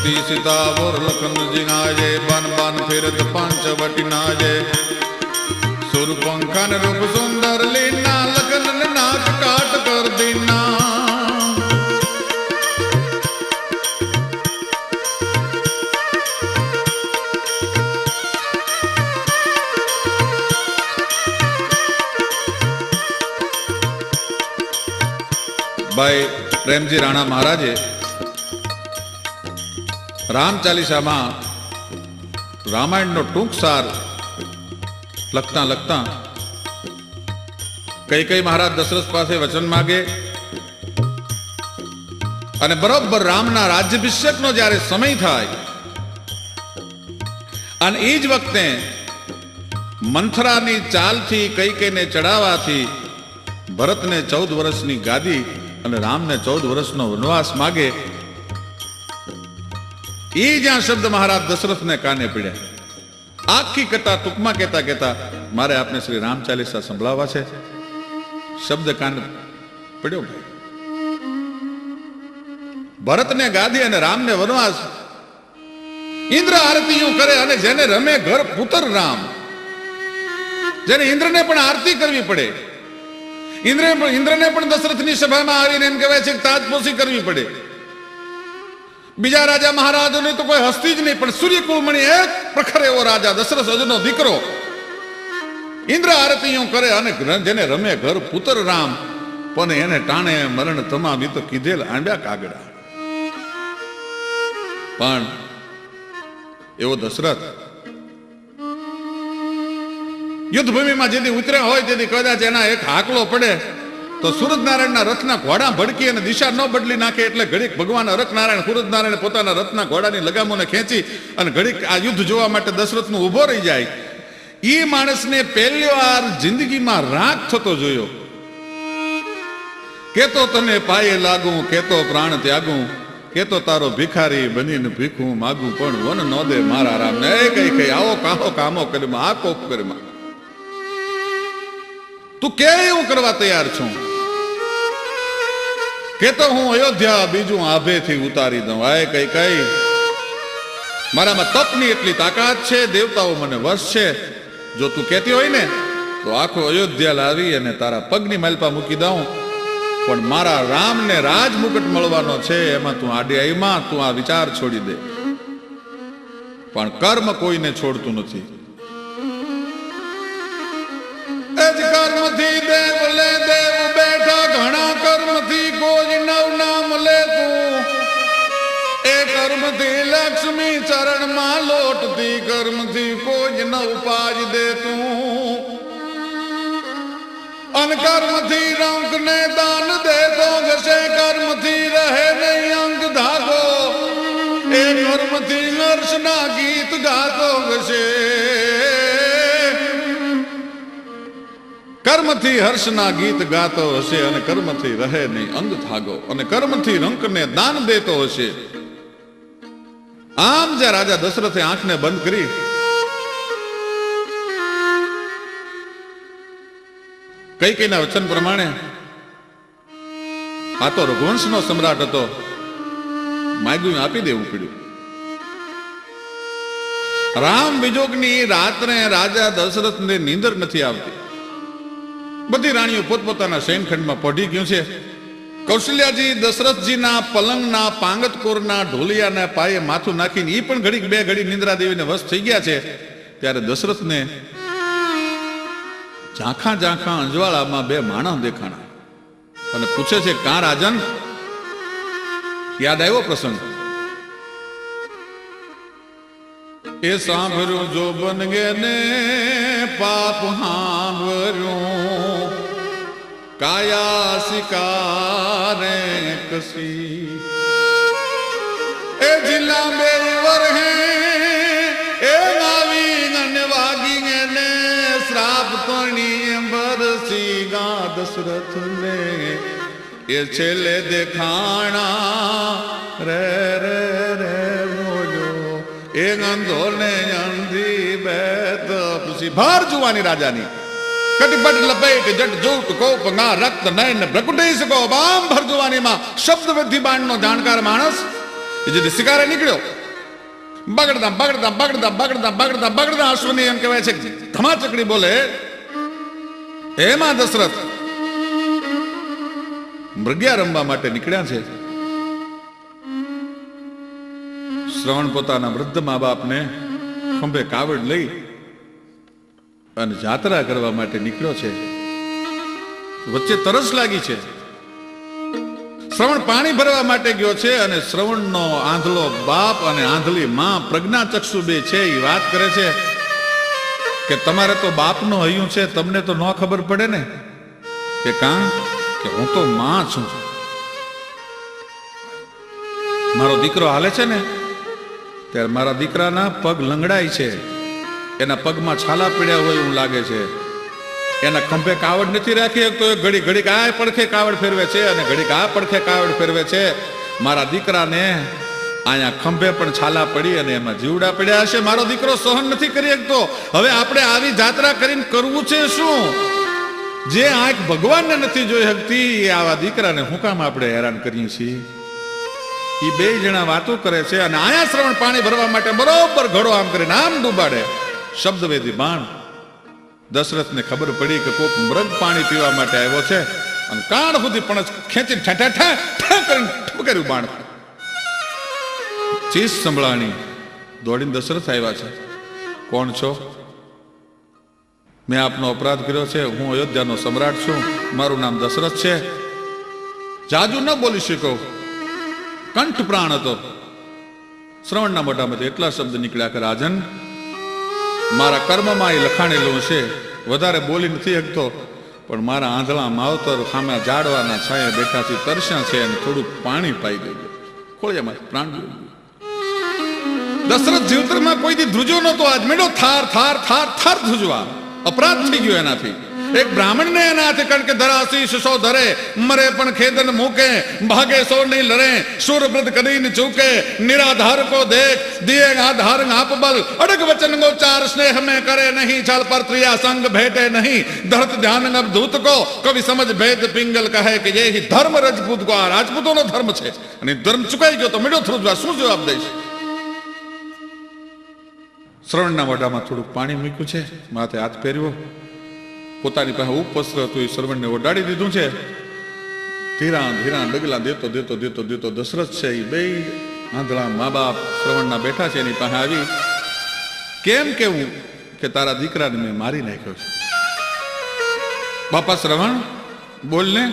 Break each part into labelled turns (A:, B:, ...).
A: सती सीता और लखन जी नाजे बन बन फिरत पंचवटी नाजे सुरपंखन रूप सुंदर लीना लखन नाक काट कर दीना भाई प्रेमजी राणा महाराजे राम चालीसा में रामायण नो टूंक सार लखता लखता कई कई महाराज दशरथ पासे वचन मांगे अने बरोबर रामना राज्याभिषेक नो ज्यारे समय थाय अने ए ज वखते मंथरानी चालथी कई कईने चढ़ावाथी भरतने 14 वर्षनी गादी अने रामने 14 वर्षनो वनवास मांगे ये ज्यां शब्द महाराज दशरथ ने काने पीड़्या आखी कथा टूंकमां कहता कहता मारे आपने श्री राम चालीसा संभळावा छे शब्द कान पड्यो भरत ने गादी अने राम ने वनवास इंद्र आरतीओ करे अने जेने रमे घर पुत्र राम जेने इंद्र ने पण आरती करवी पड़े इंद्र ने पण दशरथनी सभामां आवीने एम कहेवाय छे के ताजपोशी करवी पड़े बीजा राजा महाराजों ने तो कोई हस्ती ज नहीं पण सूर्यकुलमणि एक प्रखर एवो राजा दशरथ अजनो दीकरो इंद्र आरतीओ करे अने जेने रमे घर पुत्र राम पण एने टाणे मरण तमाम तो कीधेल आंब्या कागड़ा पण एवो दशरथ युद्धभूमि में जेदी उतरे होय तेदी कदाच एना एक हाकलो पड़े तो सूरज नारायण रथना घोड़ा भड़की और दिशा न बदली नाखे एटले घड़ीक भगवान अरख नारायण सूरज नारायण पोताना रथना घोड़ानी लगामोने खेंची अने घड़ीक आ युद्ध जोवा माटे दशरथनो उभो रही जाय ई माणसने पहेली वार जिंदगीमां राग थतो जोयो केतो तने पाये लागू केतो प्राण त्यागू केतो तारो भिखारी बनीने भीखू मागू पण वन न दे मारा राम ने कई कई आवो काहो कामो करेमा आ कोप करेमा तू के एवं करवा तैयार छू के तो हूँ अयोध्या बीजू आभे थी उतारी दू आए कई कई मारा में तपनी एटली ताकात छे देवताओं मने वश छे जो तू कहती होय ने तो आखो अयोध्या लावी अने तारा पगनी मालपा मूकी दऊं पण मारा राम ने राज मुकुट मळवानो छे एमां तू आडी आईमां तू आ विचार छोड़ी दे पण कर्म कोईने छोड़तुं नथी एज कर्म थी देव ले देव बैठा घना कर्म थी कोज नव नाम ले तू ए कर्म थी लक्ष्मी चरण मां लोटती कर्म थी कोज नव पाज दे तू अन कर्म थी रंग ने दान दे तो घसे कर्म थी रहे नहीं अंग धागो ए कर्म थी हर्ष ना गीत गातो घसे कर्म थी हर्ष ना गीत गातो हसे अने कर्म थी रहे नहीं अंग थागो अने कर्म थी रंक ने दान देतो हसे आम जे राजा दशरथे आंख ने बंद करी कई कई ना वचन प्रमाणे आ तो रघुवंश नो सम्राट हतो माग्यु आपी देवुं पड्युं राम विजोगनी रात्रे राजा दशरथ ने नींदर नथी आवती बधी राणीओ पोतपोताना शयनखंड में पढ़ी गयुं छे कौशल्याजी दशरथजी ना पलंग ना पांगतकोर ना ढोलिया ना पाये माथुं नाखीने ई पण घड़ी बे घड़ी निंद्रा देवी ने वश थई गया छे त्यारे दशरथ ने झांखा झांखा अंजवाड़ा में बे माणस देखाणा अने पूछे छे का राजन याद आव्यो प्रसंग ए सांभर्યું जो बन गे ने पाप हांभर्યું काया शिकारे कसी ए जिला बेवर है ए नावी गनवागी ने श्राप तोनी बरसी गा दशरथ ने ये छेले देखाणा रे रे रे एक अंधोने अंधी बैत पुसी भार जुवानी राजानी कटिपट लपेट जट जूट कोप गा रक्त नयन प्रकुटी सको बाम भर जुवानी में शब्द विधि बाण नो जानकार मानस એ જે શિકારે નીકળ્યો, બગડતા બગડતા બગડતા બગડતા બગડતા બગડતા અશ્વની એમ કહેવાય છે ધમાચકડી બોલે, એમાં દશરથ મૃગ્યા રમવા માટે નીકળ્યા છે. શ્રવણ પોતાના વૃદ્ધ મા બાપને ખંભે કાવડ લઈ અને જાત્રા કરવા માટે નીકળ્યો છે. વચ્ચે તરસ લાગી છે. શ્રવણ પાણી ભરવા માટે ગયો છે અને શ્રવણનો આંધળો બાપ અને આંધળી માં પ્રજ્ઞાચક્ષુ બે છે એ વાત કરે છે કે તમારે તો બાપનો હૈયું છે, તમને તો ન ખબર પડે ને કે કાં કે હું તો માં છું. મારો દીકરો હાલે છે ને ત્યારે મારા દીકરાના પગ લંગડાય છે, એના પગમાં છાલા પીડ્યા હોય એવું લાગે છે. એના ખંભે કાવડ નથી રાખી તો ઘડી ઘડીક આ પડખે કાવડ ફેરવે છે અને ઘડીક આ પડખે કાવડ ફેરવે છે. મારા દીકરાને અહીંયા ખંભે પણ છાલા પડી અને એમાં જીવડા પડ્યા હશે. મારો દીકરો સહન નથી કરી શકતો. હવે આપણે આવી જાત્રા કરીને કરવું છે શું? જે આંખ ભગવાનને નથી જોઈ શકતી એ આવા દીકરાને હું કામ આપણે હેરાન કરીએ છીએ? એ બે જણા વાતો કરે છે અને આયા શ્રવણ પાણી ભરવા માટે બરોબર ઘડો આમ કરીને આમ ડૂબાડે. શબ્દવેદી બાણ. દશરથને ખબર પડી કે કોક મૃગ પાણી પીવા માટે આવ્યો છે અને કાન સુધી પણ ખેંચી ઠા ઠા ઠા કરીને ઠપકર્યું બાણ. ચીસ સંભળાણી. દોડીને દશરથ આવ્યા છે. કોણ છો? મેં આપનો અપરાધ કર્યો છે. હું અયોધ્યાનો સમ્રાટ છું. મારું નામ દશરથ છે. જાજુ ન બોલી શક્યો, કંઠ પ્રાણ હતો. શ્રવણના મોઢામાંથી એટલા શબ્દ નીકળ્યા કે રાજન, મારા કર્મમાં એ લખાણેલું છે. વધારે બોલી નથી શકતો, પણ મારા આંધળા માવતર સામે જાડવાના છાયા બેઠા છે, તરસ્યા છે અને થોડું પાણી પાઈ ગયું. ખોળિયામાં પ્રાણ ગયું. દશરથ જીવતરમાં કોઈથી ધ્રુજો નતો. આજ મેળો થાર થાર થાર થાર ધ્રુજવા. અપરાધ થઈ ગયો એનાથી. એક બ્રાહ્મણને એના હાથે કણકે ધરાશીશ સો ધરે, મરે પણ ખેદન મૂકે, ભાગે સો નહીં લડે, સુરવ્રત કદી ન ચૂકે, નિરાધાર કો દેખ દિએ આધાર આપ બલ, અડગ વચન ગો ચાર સ્નેહ में करे नहीं, छल पर त्रिया संग भेटे नहीं, धरत ध्यान अब दूत को कवि समझ भेद पिंगल કહે કે ये ही धर्म रजपूत को. આ રાજપૂતોનો ધર્મ છે અને ધર્મ ચુકાઈ ગયો તો મેળો થ્રુજવા શું જવાબ દઈશ? શ્રવણના મોઢામાં થોડુંક પાણી મૂક્યું છે, માથે હાથ ફેરવ્યો. પોતાની પાસે ઉપવસ્ત્ર હતું એ શ્રવણને ઓડાડી દીધું છે. ધીરા ધીરા ડગલા દેતો દેતો દેતો દેતો દશરથ છે એ બે આંધળા મા બાપ શ્રવણના બેઠા છે એની પાસે આવી. કેમ કેવું કે તારા દીકરાને મેં મારી નાખ્યો છે? બાપા શ્રવણ બોલને.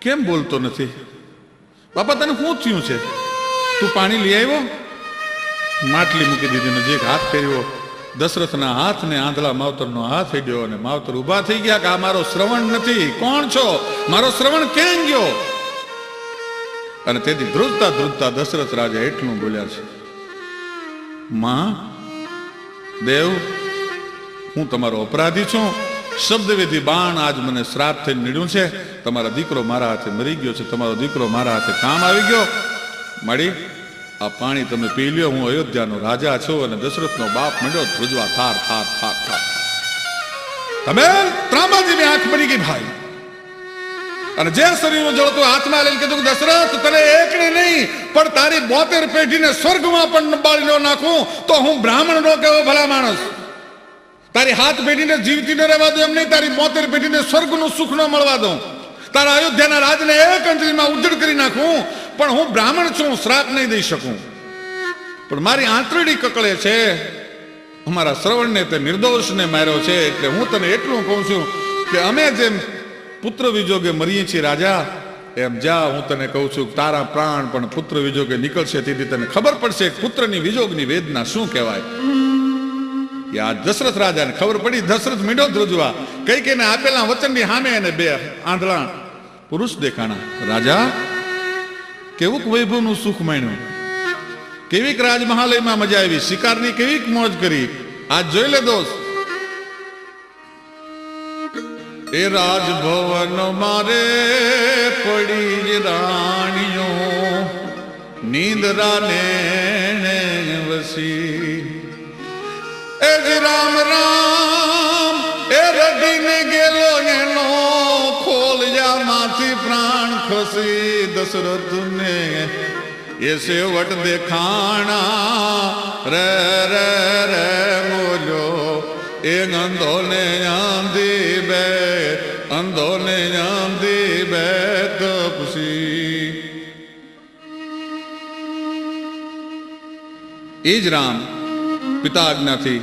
A: કેમ બોલતો નથી? બાપા તને શું થયું છે? તું પાણી લઈ આવ્યો? માટલી મૂકી દીધી, નજીક હાથ ફેર્યો. દશરથના હાથને આંધળા માવતરનો હાથ હેડ્યો અને માવતર ઉભા થઈ ગયા કે આ મારો શ્રવણ નથી. કોણ છો? મારો શ્રવણ ક્યાં ગયો? અને તેથી ધ્રુજતા ધ્રુજતા દશરથ રાજા એટલું બોલ્યા છે, માં દેવ, હું તમારો અપરાધી છું. શબ્દવેધી બાણ આજ મને શ્રાપ થઈને નીડ્યું છે. તમારા દીકરો મારા હાથે મરી ગયો છે. તમારો દીકરો મારા હાથે કામ આવી ગયો. માડી આ પાણી તમે પી લ્યો. હું અયોધ્યાનો રાજા છું. અને દશરથનો બાપ મંડ્યો ધ્રુજવા થાર થાર થાર થાર. તમે ત્રાંબાજીની આંખ બની ગઈ ભાઈ. અને જે શરીરનું જળતું હાથમાં લઈને કીધું દશરથ તને એકને નહીં પણ તારી 72 પેઢીને સ્વર્ગમાં પણ બાળી ન નાખું તો હું બ્રાહ્મણ નો કેવો ભલા માણસ. તારી 7 પેઢીને જીવતી ન રહેવા દઉં, એમ નહીં તારી 72 પેઢીને સ્વર્ગનું સુખ ન મળવા દઉં. તારા અયોધ્યાના રાજને એક અંજલીમાં ઉજ્જડ કરી નાખું, પણ હું બ્રાહ્મણ છું, શ્રાપ નહીં દઈ શકું. પણ મારી આંતરડી કકળે છે. અમારા શ્રવણને તે નિર્દોષને માર્યો છે. એટલે હું તને એટલું કહું છું કે અમે જેમ પુત્ર વિજોગે મરીએ છીએ રાજા, એમ જા. હું તને કહું છું તારા પ્રાણ પણ પુત્ર વિજોગે નીકળશે. તેથી તને ખબર પડશે પુત્રની વિજોગની વેદના શું કહેવાય. આ દશરથ રાજાને ખબર પડી. દશરથ મીંડો ધ્રુજવા. કઈ કઈને આપેલા વચનની સામે એને બે આંધળા પુરુષ દેખાણા. રાજા, કેવુંક વૈભવનું સુખ માણ્યું, કેવીક રાજમહાલયમાં મજા આવી, શિકારની કેવીક મોજ કરી. આજ જોઈ લે દોસ્ત, એ રાજભવન મારે પડી રાણીઓ, નીંદરા ને વસી. એ જ રામ રામ એ રડીને ગેલો એનો, ખોલજા માંથી પ્રાણ ખસી. દશરથ ને એ સેવટ દેખાણા રે રે રે મોલ્યો એ અંધોને આંધી બે અંધોને આંધી બે તપસી. એ જ રામ પિતા આજ્ઞાથી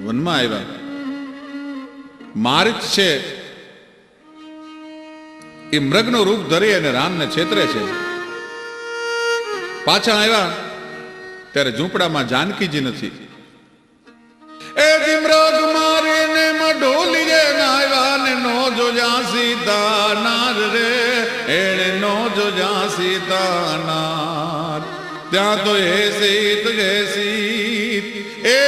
A: વનમાં આવ્યા. મારીચ છે એ મૃગનું રૂપ ધરી અને રામને છેતરે છે. પાછા આવ્યા ત્યારે ઝૂંપડામાં જાનકીજી નથી. એ મૃગ મારીને ઢોલીએ આવ્યા ને નો જોજા સીતા નાર રે એને નો જોજા સીતા નાર. ત્યાં તો એ સીત એ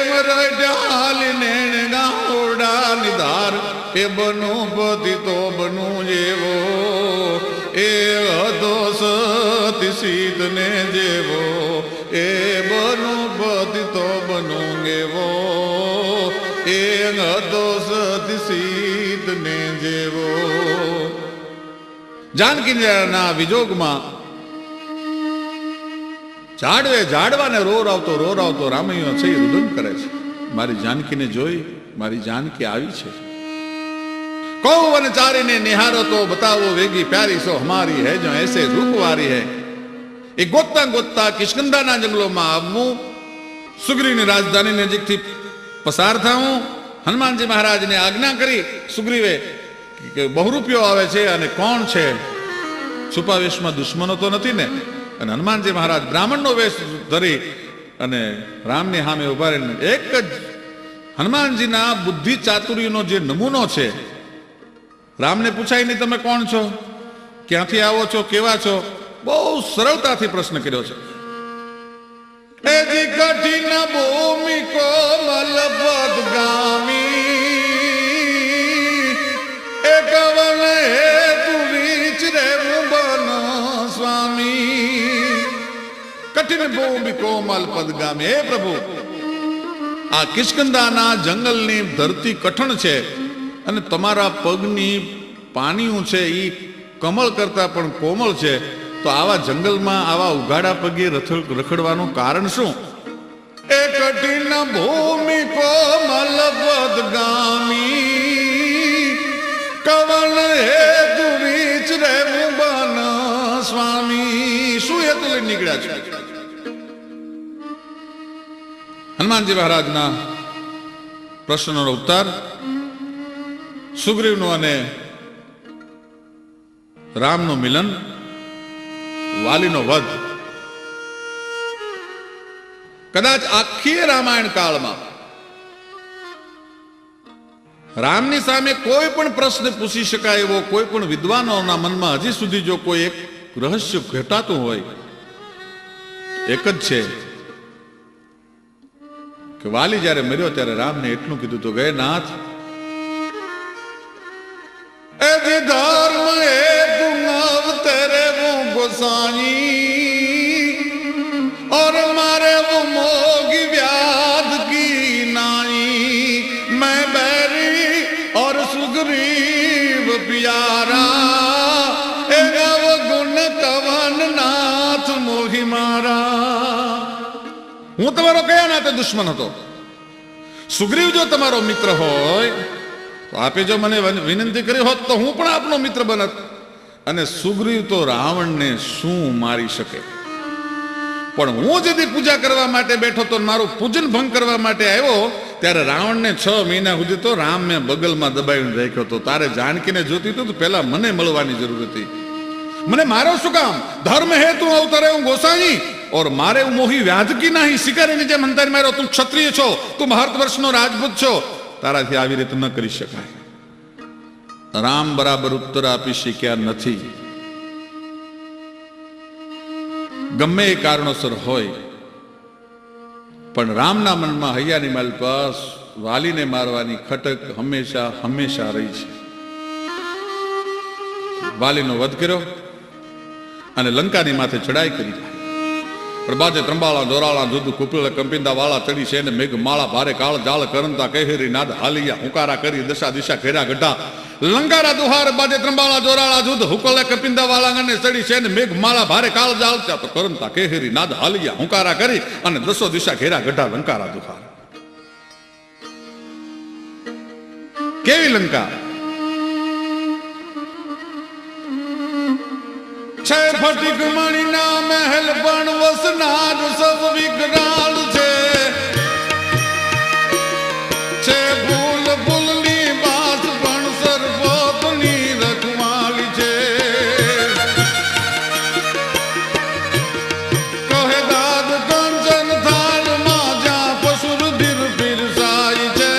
A: મરડાલીને ગાવડા નિધાર એ બનો પતિ તો બનું જેવો એ હતો સતી સીત ને જેવો એ બનો પતિ તો બનું એવો એ હતો સતી સીત ને જેવો. જાનકીના વિજોગમાં ઝાડવાને રોર આવતો રામૈયો છે એ રુદન કરે છે. મારી જાનકીને જોઈ મારી જાનકી આવી છે. કૌવન ચારીને નિહારો તો બતાવો વેગી પ્યારી સો હમારી હૈ જો એસે રૂપવારી હૈ. એ ગોતતા કિષ્કંધાના જંગલોમાં આવવું, સુગ્રીવની રાજધાની નજીકથી પસાર થવું. હનુમાનજી મહારાજને આજ્ઞા કરી સુગ્રીવે કે બહુરૂપિયો આવે છે અને કોણ છે? છુપા વેશમાં દુશ્મનો તો નથી ને? અને હનુમાનજી મહારાજ બ્રાહ્મણનો વેશ ધરી અને રામની સામે ઉભા રહીને એક જ હનુમાનજીના બુદ્ધિ ચાતુર્યનો જે નમૂનો છે. રામને પૂછાય નહીં તમે કોણ છો, ક્યાંથી આવો છો, કેવા છો? બહુ સરળતાથી પ્રશ્ન કર્યો છે. કઠિન ભૂમિ કોમલ પદગામી એકવન હેતુ વિચરે બન સ્વામી. કઠિન ભૂમિ કોમલ પદગામી. હે પ્રભુ, આ કિષ્કંધાના જંગલની ધરતી કઠણ છે અને તમારા પગની પાણીયું છે એ કમળ કરતા પણ કોમળ છે. તો આવા જંગલમાં આવા ઉઘાડા પગે રખડવાનું કારણ શું? એ કઠિન ભૂમિ કોમલ પદગામી કવન હેતુ વિચરે બન સ્વામી. શું હેતુ લઈને નીકળ્યા છે? હનુમાનજી મહારાજના પ્રશ્નનો ઉત્તર સુગ્રીવનું અને રામનું મિલન, વાલીનો વધ. કદાચ આખી રામાયણ કાળમાં રામની સામે કોઈ પણ પ્રશ્ન પૂછી શકાય એવો કોઈ પણ વિદ્વાનોના મનમાં હજી સુધી જો કોઈ એક રહસ્ય ઘટાતું હોય એક જ છે કે વાલી જ્યારે મર્યો ત્યારે રામને એટલું કીધું તો ગયે નાથ, એ ધર્મ એ ગુનાવ तेरे वो गोसाई और मारे वो मोगी व्याध की नाई मैं बैरी और सुग्रीव प्यारा ए गव गुण कवन नाथ मोहि मारा. હું તમારો કયા નાતે દુશ્મન હતો? સુગ્રીવ જો તમારો મિત્ર હોય તો આપે જો મને વિનંતી કરી હોત તો હું પણ આપનો મિત્ર બનત. અને સુગ્રીવ તો રાવણને શું મારી શકે? પણ હું જેથી પૂજા કરવા માટે બેઠો તો, મારું પૂજન ભંગ કરવા માટે આવ્યો, ત્યારે રાવણને 6 મહિના સુધી તો રામ મેં બગલમાં દબાવીને રાખ્યો હતો. તારે જાનકીને જોતી તો પહેલા મને મળવાની જરૂર હતી. મને મારો શું કામ? ધર્મ હે તું અવતરે હું ગોસાઈ और मारे मोही व्याध की नहीं शिकारी जेम अंतर मारो. તું ક્ષત્રિય છો, તું ભારત વર્ષનો રાજપૂત છો, તારાથી આવી રીતે ન કરી શકાય. રામ બરાબર ઉત્તર આપી શક્યા નથી. ગમે એ કારણોસર હોય, પણ રામના મનમાં હૈયાની માલ પાસ વાલીને મારવાની ખટક હંમેશા હંમેશા રહી છે. વાલીનો વધ કર્યો અને લંકાની માથે ચડાઈ કરી. પ્રભાતે ત્રંબાળા દોરાળા દૂધ કુપલ કંપિંદા વાળા ચડી છે ને મેઘ માળા ભારે કાળ જાળ કરંતા કહેરી નાદ હાલિયા હુંકારા કરી દશા દિશા ઘેરા ગઢા લંકારા દુહાર બાજે ત્રંબાળા જોરાળા જુદ હુકલે કપિંદા વાળા ને સડી છે ને મેઘ માળા ભારે કાળ જાળતા તો કરંતા કેહરી નાદ હાલિયા હુંકારા કરી અને દસો દિશા ઘેરા ગઢા લંકારા દુહાર. કેવી લંકા છે ફટીક મણીના મહેલ પણ વસનાર સબ વિકરાળ છે ભૂલ ભૂલની બાસ પણ સરબોતની રખવાળી છે. કહે દાદ કંચન થાળમાં જ્યાં પશુરુધિર પીરસાય છે.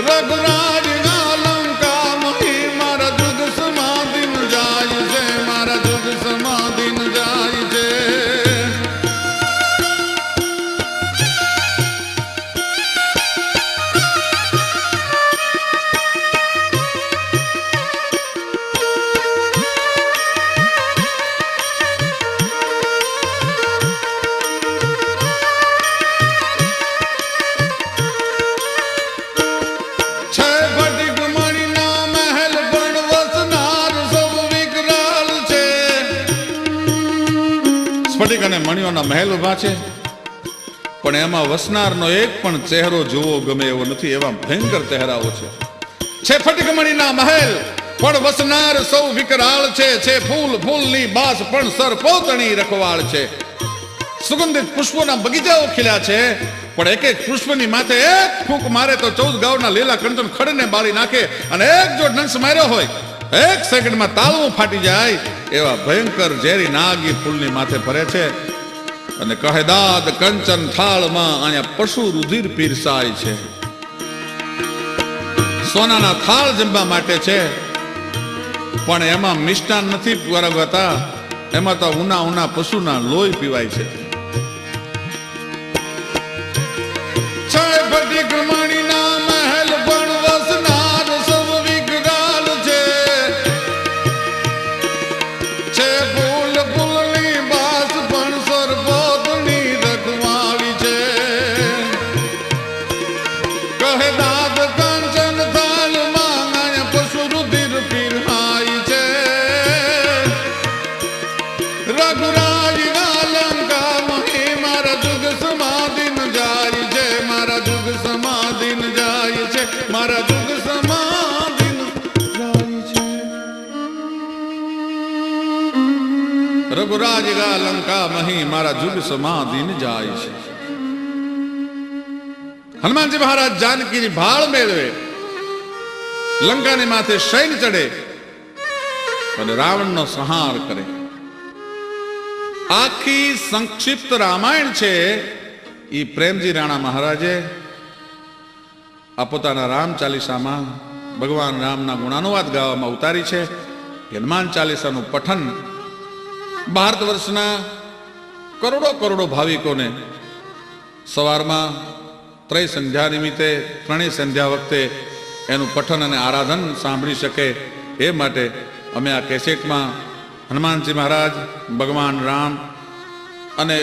A: રઘુરાજ ના લંકા મહી મારા જુગ સમાધિન જાય છે, મારા જુગ સમાધિન જાય છે. સ્ફટિક અને મણિયોના મહેલ ઉભા છે, પણ એમાં વસનારનો એક પણ ચહેરો જોવો ગમે એવો નથી, એવા ભયંકર ચહેરાઓ છે. ફટિક મણીના મહેલ પણ વસનાર સૌ વિકરાળ છે ફૂલ ફૂલની બાસ પણ સરપોતણી રખવાળ છે. સુગંધિત પુષ્પોના બગીચાઓ ખીલ્યા છે, પણ એક એક પુષ્પની માથે એક ફૂંક મારે તો 14 ગાઉના લીલા કંચન ખડને બાળી નાખે, અને એક જો ડંસ માર્યો હોય એક સેકન્ડમાં તાળવું ફાટી જાય એવા ભયંકર ઝેરી નાગી ફૂલની માથે ફરે છે. અને કહે દાદ કંચન થાળમાં અહીંયા પશુ રુધિર પીરસાય છે. સોનાના થાળ જમવા માટે છે, પણ એમાં મિષ્ટાન નથી પીવડાવતા, એમાં તો ઉના ઉના પશુના લોહી પીવાય છે. ફટીક મણીના મહેલ પણ વસનાર સૌ વિકરાળ છે ફૂલ ફૂલની બાસ પણ સરબોતની રખવાળી છે. કહે દાદ કંચન થાળમાં પશુ રુધિર પીરસાય છે. રઘુરાજ ના લંકા મહી મારા જુગ સમાધિન જાય છે, મારા જુગ સમાધિન જાય છે, મારા જુગ સમાધિન જાય છે. રઘુરાજ ગા લંકા મહી મારા જુગ સમાધિન જાય છે. હનુમાનજી મહારાજ જાનકીની ભાળ મેળવે, લંકાની માથે શયન ચડે અને રાવણનો સંહાર કરે. આખી સંક્ષિપ્ત રામાયણ છે એ પ્રેમજી રાણા મહારાજે આ પોતાના રામ ચાલીસામાં ભગવાન રામના ગુણાનુવાદ ગાવામાં ઉતારી છે. હનુમાન ચાલીસાનું પઠન ભારત વર્ષના કરોડો કરોડો ભાવિકોને સવારમાં ત્રય સંધ્યા નિમિત્તે ત્રણેય સંધ્યા વખતે એનું પઠન અને આરાધન સાંભળી શકે એ માટે અમે આ કેસેટમાં હનુમાનજી મહારાજ, ભગવાન રામ અને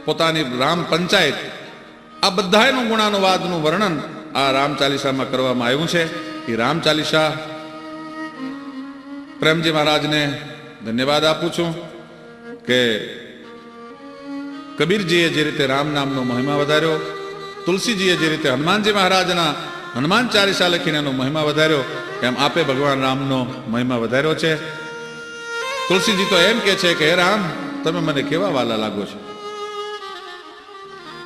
A: પોતાની રામ પંચાયત આ બધાનું ગુણાનુવાદનું વર્ણન આ રામ ચાલીસામાં કરવામાં આવ્યું છે. એ રામ ચાલીસા પ્રેમજી મહારાજને ધન્યવાદ આપું છું કે કબીરજીએ જે રીતે રામ નામનો મહિમા વધાર્યો, તુલસીજીએ જે રીતે હનુમાનજી મહારાજના હનુમાન ચાલીસા લખીને એનો મહિમા વધાર્યો, એમ આપે ભગવાન રામનો મહિમા વધાર્યો છે. તુલસીજી તો એમ કે છે કે હે રામ, તમે મને કેવા વાલા લાગો છો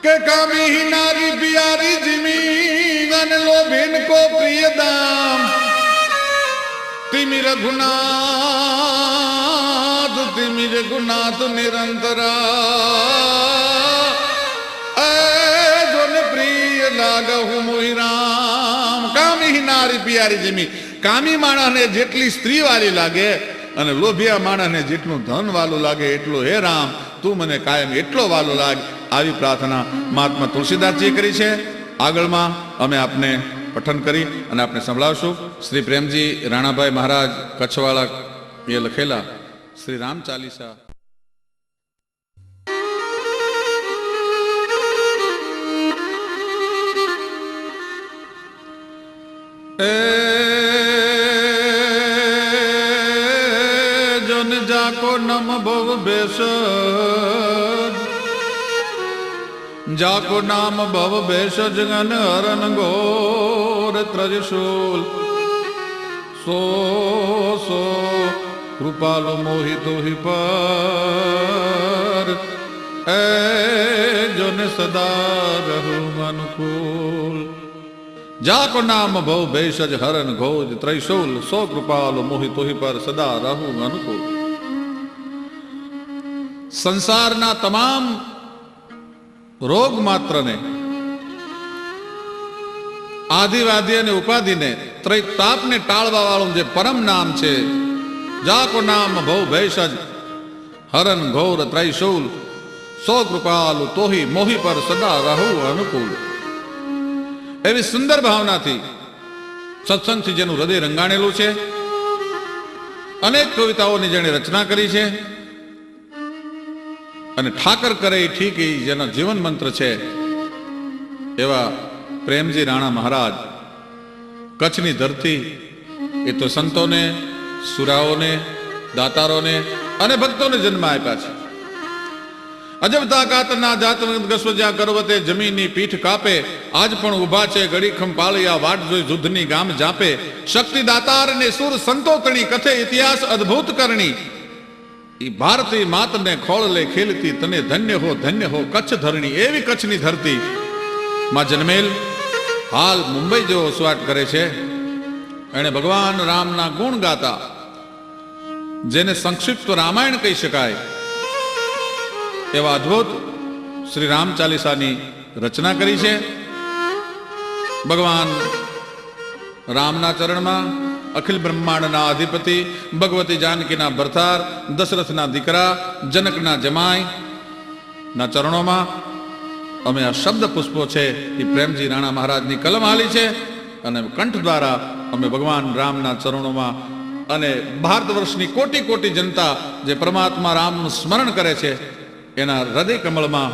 A: કે કામી નારી પિયારી જીમી અને લોભીન કો પ્રિય દામ તિમિર ગુનાથ નિરંતરા જોને પ્રિય લાગહુ મોહી રામ. કામી નારી પિયારી જીમી, કામી માણસને જેટલી સ્ત્રી વાલી લાગે અને લોભિયા માણસને જેટલું ધન વાલું લાગે એટલું હે રામ તું મને કાયમ એટલો વાલો લાગ. આવી પ્રાર્થના મહાત્મા તુલસીદાસજીએ કરી છે. આગળમાં અમે આપને પઠન કરી અને આપણે સંભળાવશું. શ્રી પ્રેમજી રાણાભાઈ મહારાજ કચ્છવાળા એ લખેલા શ્રી રામ ચાલીસા. ए जन जाको नम भव बेसज जाको नाम भव भेषज गन हरन घोर त्रजशूल सो सो कृपालु मोहितो ही पर ए जोन सदा रहु अनुकूल जाको नाम भव भेषज हरन घोर त्रयशूल सो कृपालु मोहितो ही पर सदा रहु अनुकूल। संसाરના તમામ રોગ માત્ર ને આદિવાદી અને ઉપાધિને ત્રૈતાપને ટાળવા વાળું જે પરમ નામ છે જાકો નામ ભવ ભેષજ હરન ઘોર ત્રૈશૂલ સો કૃપાલુ તોહી મોહી પર સદા રહુ અનુકૂળ એવી સુંદર ભાવનાથી સત્સંગથી જેનું હૃદય રંગાણેલું છે અનેક કવિતાઓની જેણે રચના કરી છે અને ઠાકર કરે એ ઠીક એ જેના જીવન મંત્ર છે એવા પ્રેમજી રાણા મહારાજ કચ્છની ધરતી એ તો સંતોને સુરાઓને દાતારોને અને ભક્તોને જન્મ આપ્યા છે। અજબ તાકાત ના જાત ગસ્વજા કરવતે જમીનની પીઠ કાપે આજ પણ ઉભા છે ગળી ખંપાળિયા વાટ જોઈ યુદ્ધની ગામ જાપે શક્તિ દાતાર ને સુર સંતોતણી કથે ઇતિહાસ અદ્ભુત કરણી ભારતી માત ને ખોળ લે ખેલતી તને ધન્ય હો કચ્છ ધરણી એવી કચ્છની ધરતી માં જન્મેલ હાલ મુંબઈ જેવો વસવાટ કરે છે। એણે ભગવાન રામના ગુણ ગાતા જેને સંક્ષિપ્ત રામાયણ કહી શકાય એવા અદ્ભુત શ્રી રામ ચાલીસાની રચના કરી છે। ભગવાન રામના ચરણમાં અખિલ બ્રહ્માંડના અધિપતિ ભગવતી જાનકીના ભરતાર દશરથના દીકરા જનકના જમાઈ ના ચરણોમાં અમે આ શબ્દ પુષ્પો છે એ પ્રેમજી રાણા મહારાજની કલમ હાલી છે અને કંઠ દ્વારા અમે ભગવાન રામના ચરણોમાં અને ભારત વર્ષની કોટી કોટી જનતા જે પરમાત્મા રામનું સ્મરણ કરે છે એના હૃદય કમળમાં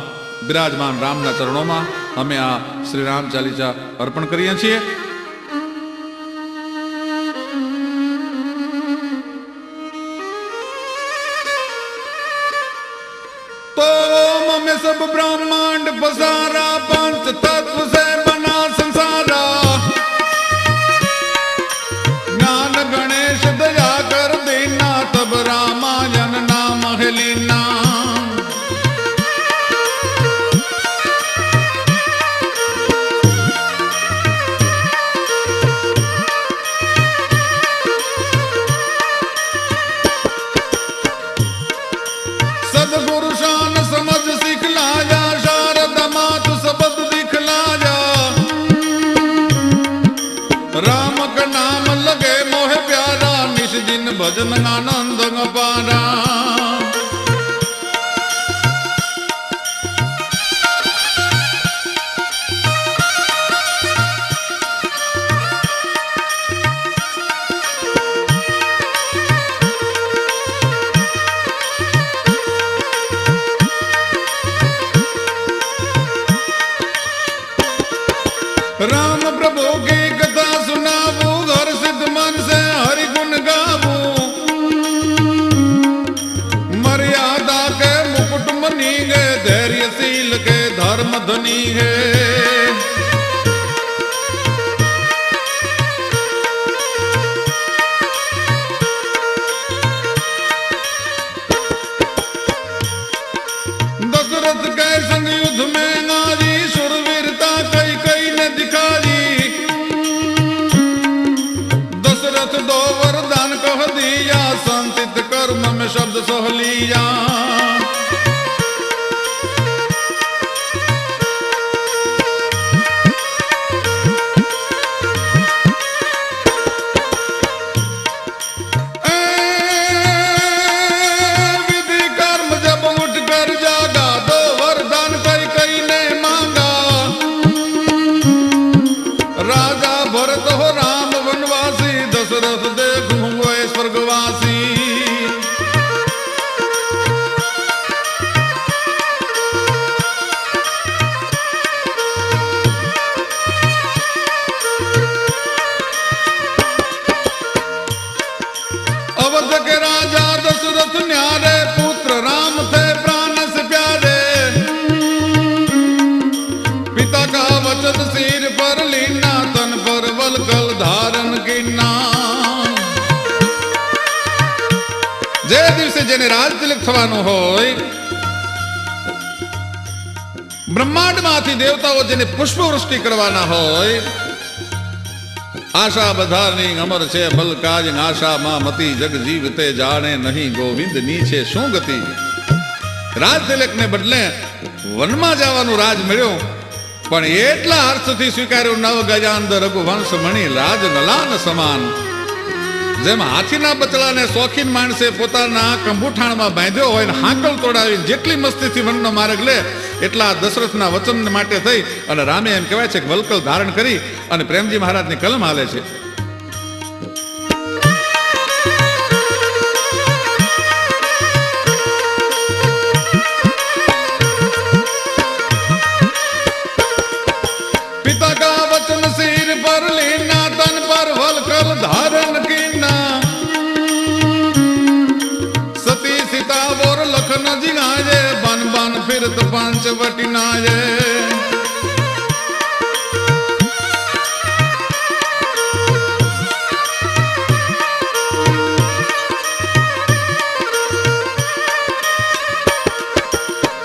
A: બિરાજમાન રામના ચરણોમાં અમે આ શ્રી રામ ચાલીસા અર્પણ કરીએ છીએ। तो में सब ब्रह्मांड पसारा पंच तत्व से बना संसारा ज्ञान गणेश दया कर देना तब रामायण नाम है लेना। सदगुरु शान समझ सिखलाया शारदा मात सबद दिखलाया राम का नाम लगे मोह प्यारा निश दिन भजन आनंद पारा। राम प्रभु की कथा सुनावू हर सिद्ध मन से हरि गुण गावू मर्यादा के मुकुट मनी है धैर्यशील के धर्म धनी है। दशरथ के संग युद्ध में नारी शूरवीरता कई कई ने दिखाई दशरथ दो वरदान कह दिया संतित कर्म में शब्द सह लिया। विधि कर्म जब उठ कर जागा दो वरदान कई कई ने मांगा राजा भरत हो राम वनवासी दशरथ देखूं हुए स्वर्गवासी। એ દિવસે જેને રાજ તિલક થવાનું હોય, બ્રહ્માંડમાંથી દેવતાઓ જેને પુષ્પવૃષ્ટિ કરવાના હોય, આશા બધાની અમર છે ભલકાજ, આશા માં મતી જગ જીવતે જાણે નહીં ગોવિંદ ની છે શું ગતિ. રાજ તિલક ને બદલે વનમાં જવાનું રાજ મળ્યું, પણ એટલા અર્થથી સ્વીકાર્યું નવ ગજાંદ રઘુવંશ મણી રાજ નલાન સમાન. જેમ હાથીના બચડાને શોખીન માણસે પોતાના કંબુઠાણમાં બાંધ્યો હોય ને હાંકલ તોડાવી જેટલી મસ્તીથી વનનો માર્ગ લે, એટલા દશરથના વચન માટે થઈ અને રામે એમ કહેવાય છે કે વલકલ ધારણ કરી અને પ્રેમજી મહારાજની કલમ હાલે છે. પિતા કા વચન સિર પર લેના, તન પર વલકલ ધારણ कीना, सती सीता और लखन जिगाजे, बन बन फिरत पंचवटी नाजे.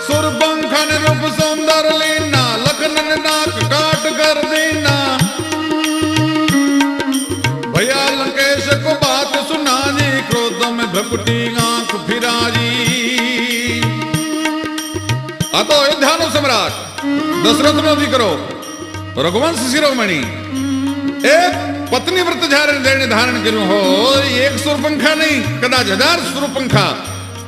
A: सुरपंखन रूप सुंदर लीना, लखन नाक काट कर दीना, भैया लंकेश को बात सुनाजी, क्रोध में भ्रकुटी आंख फिराजी. आ तो अयोध्या नो सम्राट दशरथ नो दीकरो रघुवंश शिरोमणि, एक पत्नी व्रत जेने धारण कर्યું હોય, એક સુરપંખા નહીં કદાચ 1000 સુરપંખા,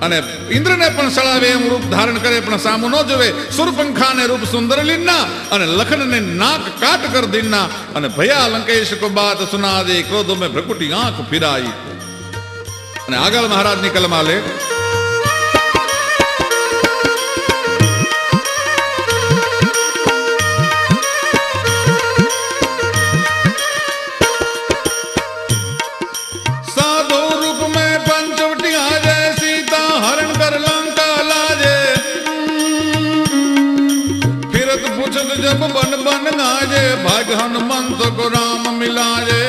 A: અને ઇન્દ્રને પણ સળાવે એમ રૂપ ધારણ કરે, પણ સામું ન જોવે. સુરપંખાને રૂપ સુંદર લીના અને લખનને નાક કાટ કર દીના, અને ભયા લંકેશ કો બાત સુના દે, ક્રોધ में ભ્રકુટી આંખ ફિરાઈ. અને આગળ મહારાજની કલમા લે. साधु रूप में पंचवटी आजे, सीता हरण कर लंका लाजे, फिरत पूछत जब बन बन गाजे, भाग हनुमंत को राम मिलाजे.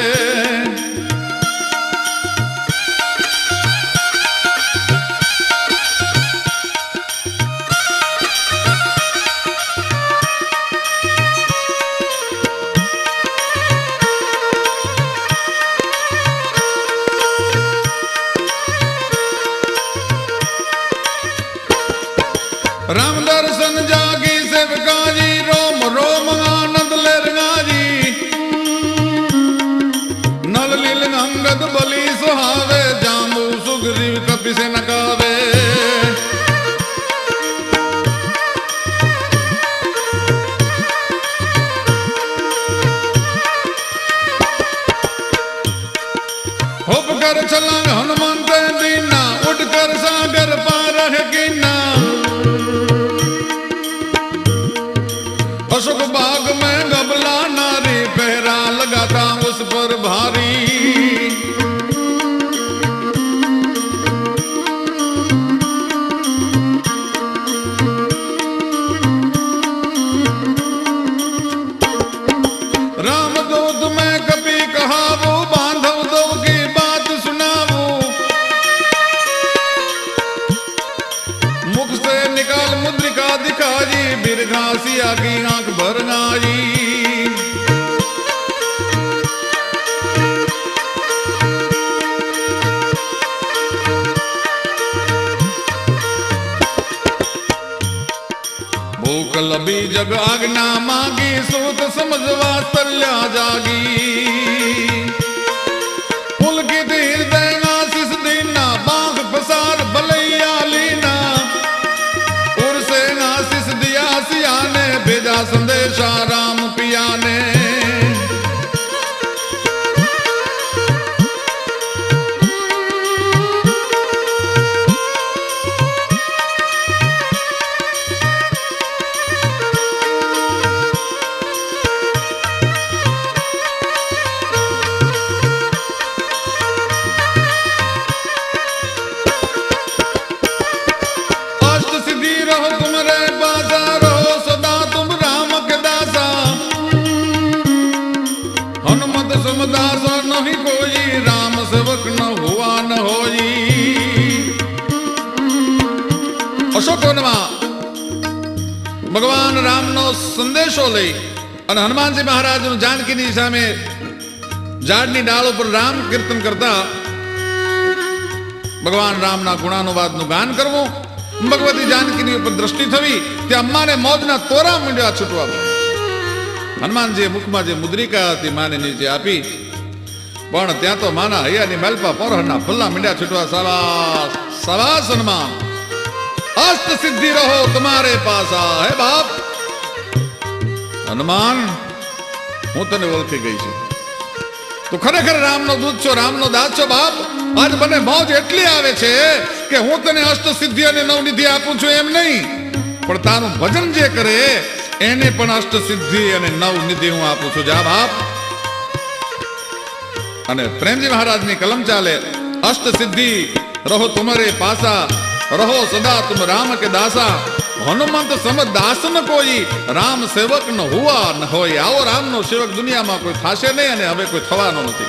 A: राम दर्शन जागी सेवकाजी, रोम रोम आनंद ले रंगाजी, नल लील अंगद बलि सुहावे, जामू सुग्रीव कपि से नकावे. हुप कर छलांग हनुमंत दीना, उठ कर सागर पार कीना, अशोक बाग में गबला नारी, पहरा लगाता उस पर भारी. रामदूत में कपि कहावो, बांधव दो की बात सुनावो, मुख से निकाल मुद्रिका दिखाजी, बिरघासिया की आंख भर गाई. भूख लबी जग आज्ञा मांगी, सूत समझवा तल्या जागी, पुलकित हृदय आशीष दीना, बांग पसार भलैया लीना, उर्से आशीष दिया सिया ने, भेजा संदेशा राम पिया ने. અશોકવનમાં ભગવાન રામનો સંદેશો લઈ અને હનુમાનજી મહારાજનું જાનકીની સામે ઝાડની ડાળ ઉપર રામ કીર્તન કરતા ભગવાન રામના ગુણાનુવાદનું ગાન કરવું, ભગવતી જાનકીની ઉપર દ્રષ્ટિ થવી, ત્યાં અમ્માને મોજના તોરા માંડ્યા છૂટવા. હનુમાનજીએ મુખમાં જે મુદ્રિકા હતી માને નીચે આપી, પણ ત્યાં તો માના હૈયાની મેલપા પોરહના ફુલ્લા મીંડ્યા છૂટવા. સાવાસ સાવાસ હનુમાન, અષ્ટ સિદ્ધિ રહો તમારે પાસા. હે બાપ હનુમાન, હું તને ઓળખી ગઈ છું. તું ખરેખર રામનો દૂત છો, રામનો દાસ છો. બાપ આજ મને મોજ એટલી આવે છે કે હું તને અષ્ટ સિદ્ધિ અને નવનિધિ આપું છું એમ નહીં, પણ તારું ભજન જે કરે એને પણ અષ્ટ સિદ્ધિ અને નવનિધિ હું આપું છું. જા બાપ. અને પ્રેમજી મહારાજની કલમ ચાલે, અષ્ટ સિદ્ધિ રહો તુમરે પાસા, રહો સદા તુમ રામ કે દાસા. હનુમંત સમ દાસ ન કોઈ, રામ સેવક ન હુઆ ન હોય. આવો રામનો સેવક દુનિયામાં કોઈ થશે નહીં અને હવે કોઈ થવાનો નથી.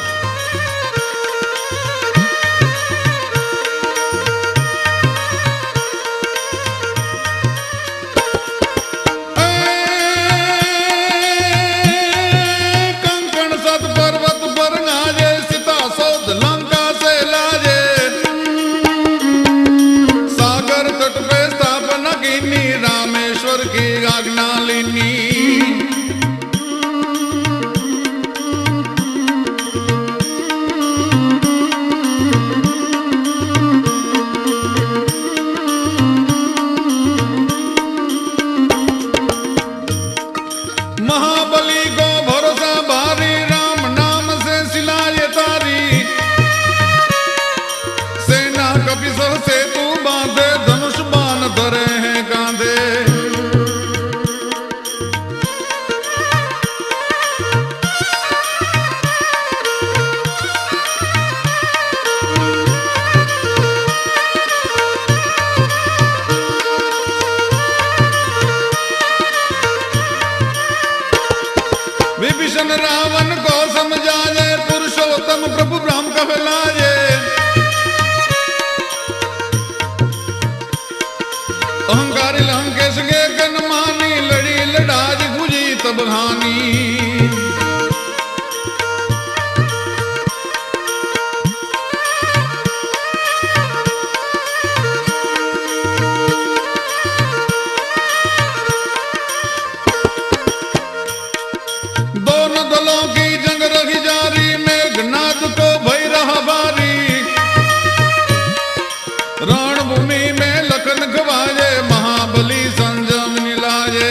A: विभीषण रावण को समझाए, पुरुषोत्तम प्रभु राम कहलाए. अहंकारी लंकेश के कन मानी, लड़ी लड़ाई गुजी तब हानि. रणभूमि में लखन गवाए, महाबली संजम नीलाए.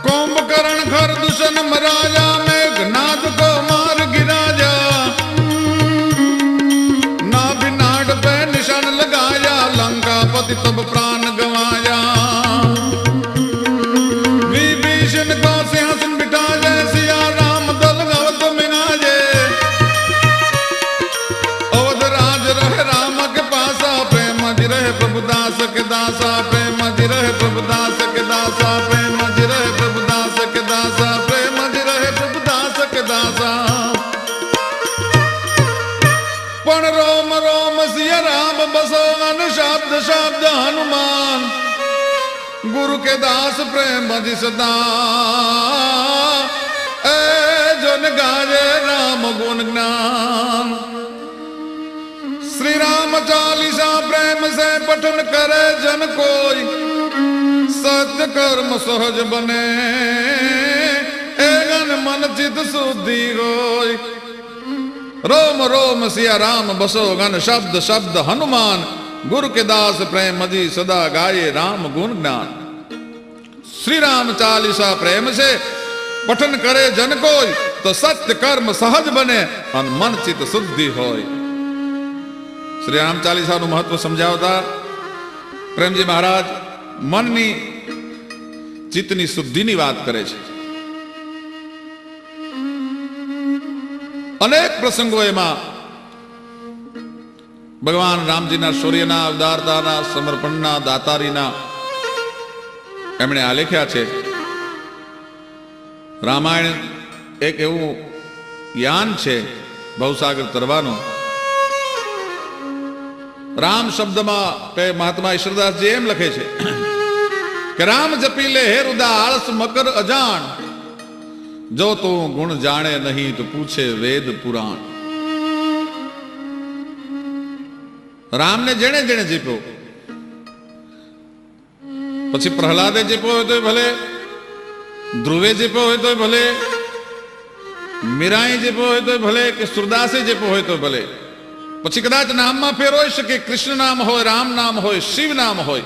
A: कुंभकर्ण घर दूषण मराया, मेघनाद को मार गिराया. नाभिनाड पे निशान लगाया, लंकापति तब प्राण गवाया. विभीषण को सिंहासन बिठाए, सिया राम दल अवध में आए. अवध राज रहे राम के पासा, प्रेम जी रहे प्रभुदास के दासा. प्रेम जी रहे प्रभुदास के दासा. प्रेम जी रहे प्रभुदास के दासा. प्रेम जी रहे प्रभुदास के दासा. पण रोम रोम सिया राम बसो, अन शब्द शब्द हनुमान. गुरु के दास प्रेम जी सदा, ए जन गाये राम गुण ज्ञान. श्री राम चालीसा प्रेम से पठन करे जन कोई, सत्य कर्म सहज बने, एगन मन चित शुद्धि होय. रोम रोम सिया राम बसो, गन शब्द शब्द हनुमान. गुरु के दास प्रेम जी सदा गाये राम गुण ज्ञान. श्री राम चालीसा प्रेम से पठन करे जन कोई, तो सत्य कर्म सहज बने और मन चित शुद्धि होय. श्री राम चालीसा નું મહત્વ સમજાવતા પ્રેમજી મહારાજ મનની ચિત્તની શુદ્ધિની વાત કરે છે. અનેક પ્રસંગો એમાં ભગવાન રામજીના શૌર્યના, ઉદારતાના, સમર્પણના, દાતારીના એમણે આલેખ્યા છે. રામાયણ એક એવું યાન છે ભવસાગર તરવાનું. રામ શબ્દમાં મહાત્મા ઈશ્વરદાસજી એમ લખે છે કે રામ જપી લે હે રુદા આળસ મકર અજાણ, જો તું ગુણ જાણે નહીં તો પૂછે વેદ પુરાણ. રામને જેણે જેણે જીપ્યો, પછી પ્રહલાદે જીપ્યો હોય તો ભલે, ધ્રુવે જીપ્યો હોય તો ભલે, મીરાએ જીપ્યો હોય તો ભલે, કે સુરદાસે જીપ્યો હોય તો ભલે, પછી કદાચ નામમાં ફેર હોઈ શકે, કૃષ્ણ નામ હોય, રામ નામ હોય, શિવ નામ હોય,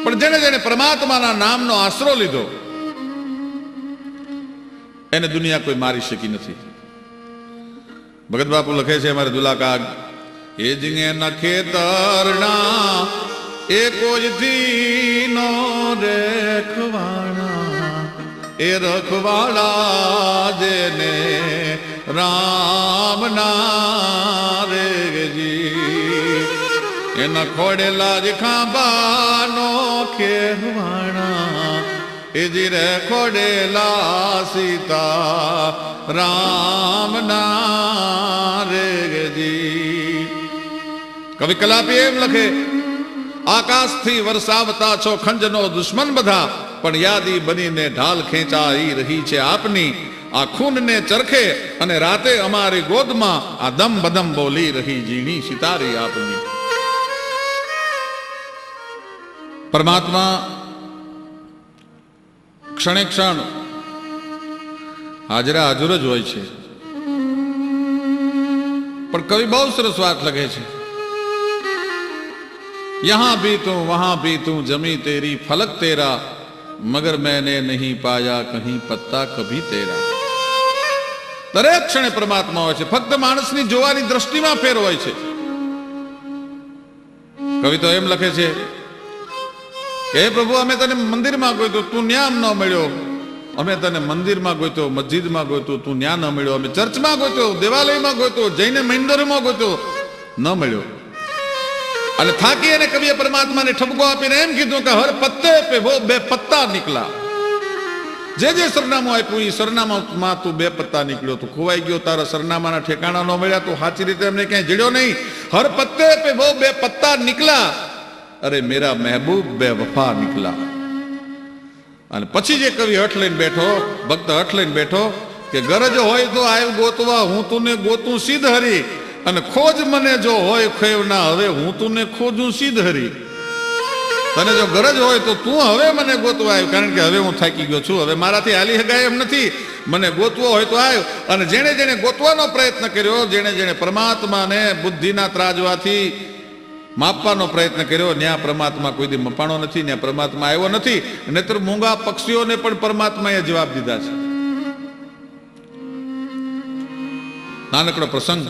A: પણ જેને જેને પરમાત્માના નામનો આશરો લીધો એને દુનિયા કોઈ મારી શકી નથી. ભગત બાપુ લખે છે અમારે દુલાકાગ, એ જીંગે નખે તરણા એ કોઈ નો રેખવાણા, એ રખવાડા જેને રામ ના રેજી, એના ખોડેલા જ ખાંબાનો ખેરવાણા, એ જી રે ખોડેલા સીતા રામ ના રેજી. કવિ કલાપી એમ લખે, આકાશથી વરસાવતા છો ખંજનો દુશ્મન બધા, પણ યાદી બનીને ઢાલ ખેંચાઈ રહી છે આપની, આ ખૂનને ચરખે અને રાતે અમારી ગોદમાં આ દમ બદમ બોલી રહી ઝીણી સિતારી આપની. પરમાત્મા ક્ષણે ક્ષણ હાજરા હાજર જ હોય છે. પણ કવિ બહુ સરસ વાત લખે છે, यहां भी तू वहां भी तू जमी तेरी फलक तेरा, मगर मैंने नहीं पाया कहीं पत्ता कभी तेरा. દરેક ક્ષણે પરમાત્મા હોય છે, ફક્ત માણસની જોવાની દ્રષ્ટિમાં ફેર હોય છે. કવિ તો એમ લખે છે કે હે પ્રભુ, અમે તને મંદિરમાં ગોઈતો તું ન્યામ ન મળ્યો, અમે તને મંદિરમાં ગોઈતો, મસ્જિદમાં ગોઈતો તું ન્યા ન મળ્યો, અમે ચર્ચમાં ગોઈતો, દેવાલયમાં ગોઈતો, જૈન મંદિરમાં ગોઈતો ન મળ્યો. અને થાકી અને કવિએ પરમાત્માને ઠપકો આપીને એમ કીધું કે હર પત્તે પે વો બે પત્તા નીકળા. જે જે સરનામું આપ્યું એ સરનામામાં તું બે પત્તા નીકળ્યો, તું ખોવાઈ ગયો, તારા સરનામાના ઠેકાણા ન મળ્યા, તું સાચી રીતે અમને ક્યાંય જડ્યો નહીં. હર પત્તે પે વો બે પત્તા નીકળા, અરે મેરા મહેબૂબ બે વફા નીકળા. અને પછી જે કવિ હઠ લઈને બેઠો, ભક્ત હઠ લઈને બેઠો કે ગરજ હોય તો આવ ગોતવા, હું તુને ગોતું સિદ્ધ હરી, અને ખોજ મને જો હોય ખેવ ના હવે હું તુને ખોજું સિદ્ધ હરી. તને જો ગરજ હોય તો તું હવે મને ગોતવા આવ્યો, કારણ કે હવે હું થાકી ગયો છું, હવે મારાથી હાલી હગાય એમ નથી, મને ગોતવો હોય તો આવ્યો. અને જેણે જેણે ગોતવાનો પ્રયત્ન કર્યો, જેણે જેણે પરમાત્માને બુદ્ધિના ત્રાજવાથી માપવાનો પ્રયત્ન કર્યો, ત્યાં પરમાત્મા કોઈ દી મપાણો નથી, ત્યાં પરમાત્મા આવ્યો નથી. નહીતર મૂંગા પક્ષીઓને પણ પરમાત્માએ જવાબ દીધા છે. નાનકડો પ્રસંગ,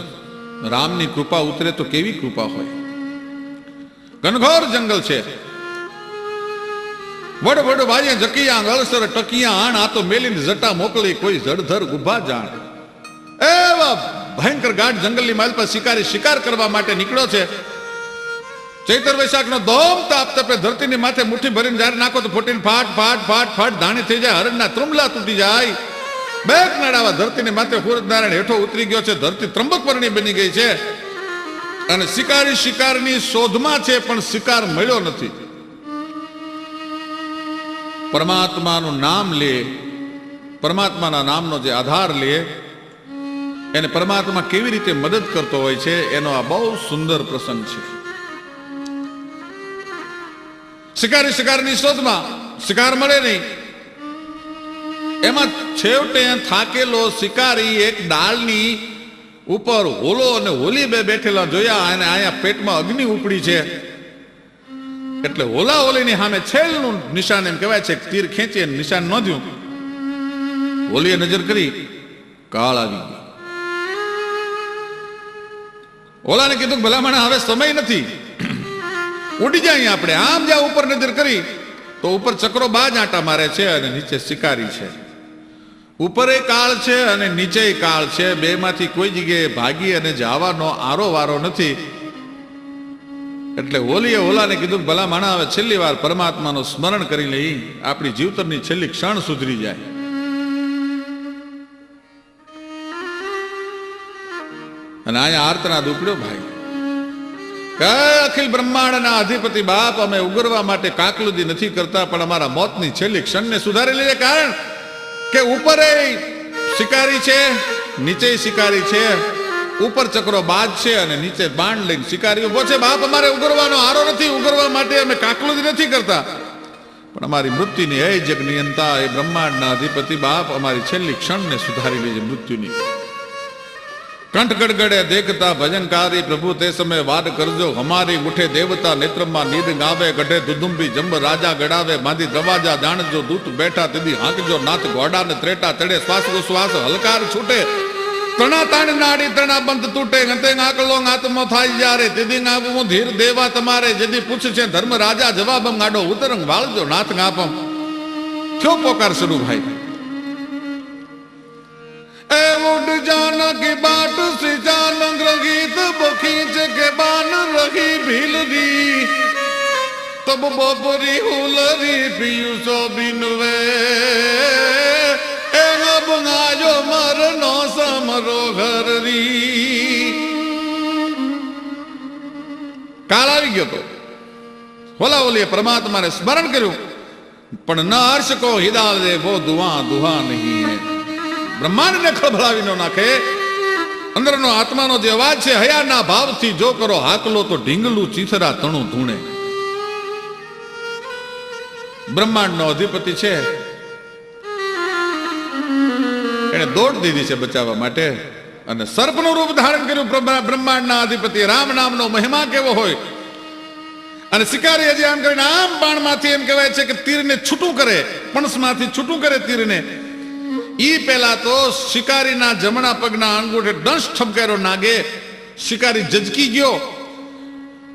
A: રામની કૃપા ઉતરે તો કેવી કૃપા હોય. ઘનઘોર જંગલ છે, વડ વડ વાજે જકિયા ગળસર ટકિયા આણ, આ તો મેલીને જટા મોકલી કોઈ જડધર ગુભા જાણ. એવા ભયંકર ગાઢ જંગલની માલ પર શિકારી શિકાર કરવા માટે નીકળ્યો છે. ચૈતર વૈશાખનો ધોમ તાપ તપે ધરતીની માથે મુઠ્ઠી ભરીને જ્યારે નાખો તો ફૂટીને ફાટ ફાટ ફાટ ફાટ ધાણી થઈ જાય, હરણના ત્રુંબલા તૂટી જાય. બેક નાડાવા ધરતીની માથે સૂરજનારાયણ હેઠો ઉતરી ગયો છે, ધરતી ત્રંબક વર્ણી બની ગઈ છે. અને શિકારી શિકારની શોધમાં છે, પણ શિકાર મળ્યો નથી. પરમાત્માનું નામ લે, પરમાત્માના નામનો જે આધાર લે, એને પરમાત્મા કેવી રીતે મદદ કરતો હોય છે, એનો આ બહુ સુંદર પ્રસંગ છે. શિકારી શિકારની શોધમાં, શિકાર મળે નહીં, એમાં છેવટે થાકેલો શિકારી એક ડાળની ઉપર હોલો અને હોલી બે બેઠેલા જોયા, અને અહીંયા પેટમાં અગ્નિ ઉપડી છે. એટલે હોલા હોલીની સામે છેલ્લું નિશાન એમ કહેવાય છે, તીર ખેંચી નિશાન નોંધ્યું. હોલીએ નજર કરી, કાળ આવી ગઈ. હોલાને કીધું ભલામણ હવે સમય નથી, ઉડી જાય આપણે. આમ જ્યાં ઉપર નજર કરી તો ઉપર ચક્રો બાજ આંટા મારે છે અને નીચે શિકારી છે. ઉપરે કાળ છે અને નીચે કાળ છે, બે માંથી કોઈ જગ્યાએ ભાગી અને જવાનો આરો વારો નથી. એટલે હોલીએ હોલાને કીધું ભલા માણા હવે છેલ્લી વાર પરમાત્માનું સ્મરણ કરી લઈ, આપણી જીવતરની છેલ્લી ક્ષણ સુધરી જાય. અને અહીંયા આર્તનાદ ઉપડ્યો ભાઈ, અખિલ બ્રહ્માંડના અધિપતિ બાપ, અમે ઉગરવા માટે કાકલુદી નથી કરતા, પણ અમારા મોતની છેલ્લી ક્ષણને સુધારી લઈએ. કારણ કે ઉપર શિકારી છે, નીચે શિકારી છે. ઉપર ચક્રો બાજ છે અને નીચે બાણ લઈને શિકારી ઉભો છે. બાપ, અમારે ઉગરવાનો આરો નથી, ઉગરવા માટે અમે કાકલુદી નથી કરતા, પણ અમારી મૃત્યુની એ જગનિયંતા, એ બ્રહ્માંડના અધિપતિ બાપ, અમારી છેલ્લી ક્ષણને સુધારી લેજે મૃત્યુની. કંઠ ગડગડે દેખતા ભજનકારી પ્રભુ તે સમય વાદ કરજો. હમારી ઉઠે દેવતા નેત્રમાં નીર ગાવે, ગઢે દુદુંબી જંબ રાજા ગડાવે. માંદી દરવાજા જાણજો દૂત બેઠા, તેદી હાંકજો નાથ ઘોડા ને ત્રેટા ચડે. શ્વાસ શ્વાસ હલકાર છૂટે, તણા તાણ નાડી તણા બંધ તૂટે. ગતે આકલો આત્મો થાય જ્યારે, તેદી ગાવું ધીર દેવા તમારે. જેદી પૂછશે ધર્મ રાજા જવાબ ગાડો, ઉતરંગ વાળજો નાથ ગાપમ. ક્યો પોકાર શરૂ ભાઈ. ए उड़ जाना की बाट से जान गीत बखींच के बान रही भीलरी. तब बपरी हुलरी पियू सो बिनवे, ए बंगायो मरनो समरो घररी. काल આવી ગયો તો હોલા ઓલીએ પરમાત્માને સ્મરણ કર્યું, પણ ન હર્ષ કો હિદાલ દે વો દુઆ દુઆ નહીં હે. બ્રહ્માંડને ખળભળાવી ન નાખે. અંદરનો આત્માનો જે અવાજ છે, હયાના ભાવથી જો કરો હાકલો તો ઢીંગલું ચીથરા તણું ધૂણે. બ્રહ્માંડનો અધિપતિ છે, એને દોડ દીધી છે બચાવવા માટે, અને સર્પનું રૂપ ધારણ કર્યું. બ્રહ્માંડના અધિપતિ રામ નામનો મહિમા કેવો હોય. અને શિકારી હજી આમ કરીને આમ બાણમાંથી એમ કહેવાય છે કે તીરને છૂટું કરે, પણસમાંથી છૂટું કરે તીરને. ઈ પેલા તો શિકારીના જમણા પગના અંગૂઠે દંશ ઠપકારો નાગે. શિકારી જજકી ગયો.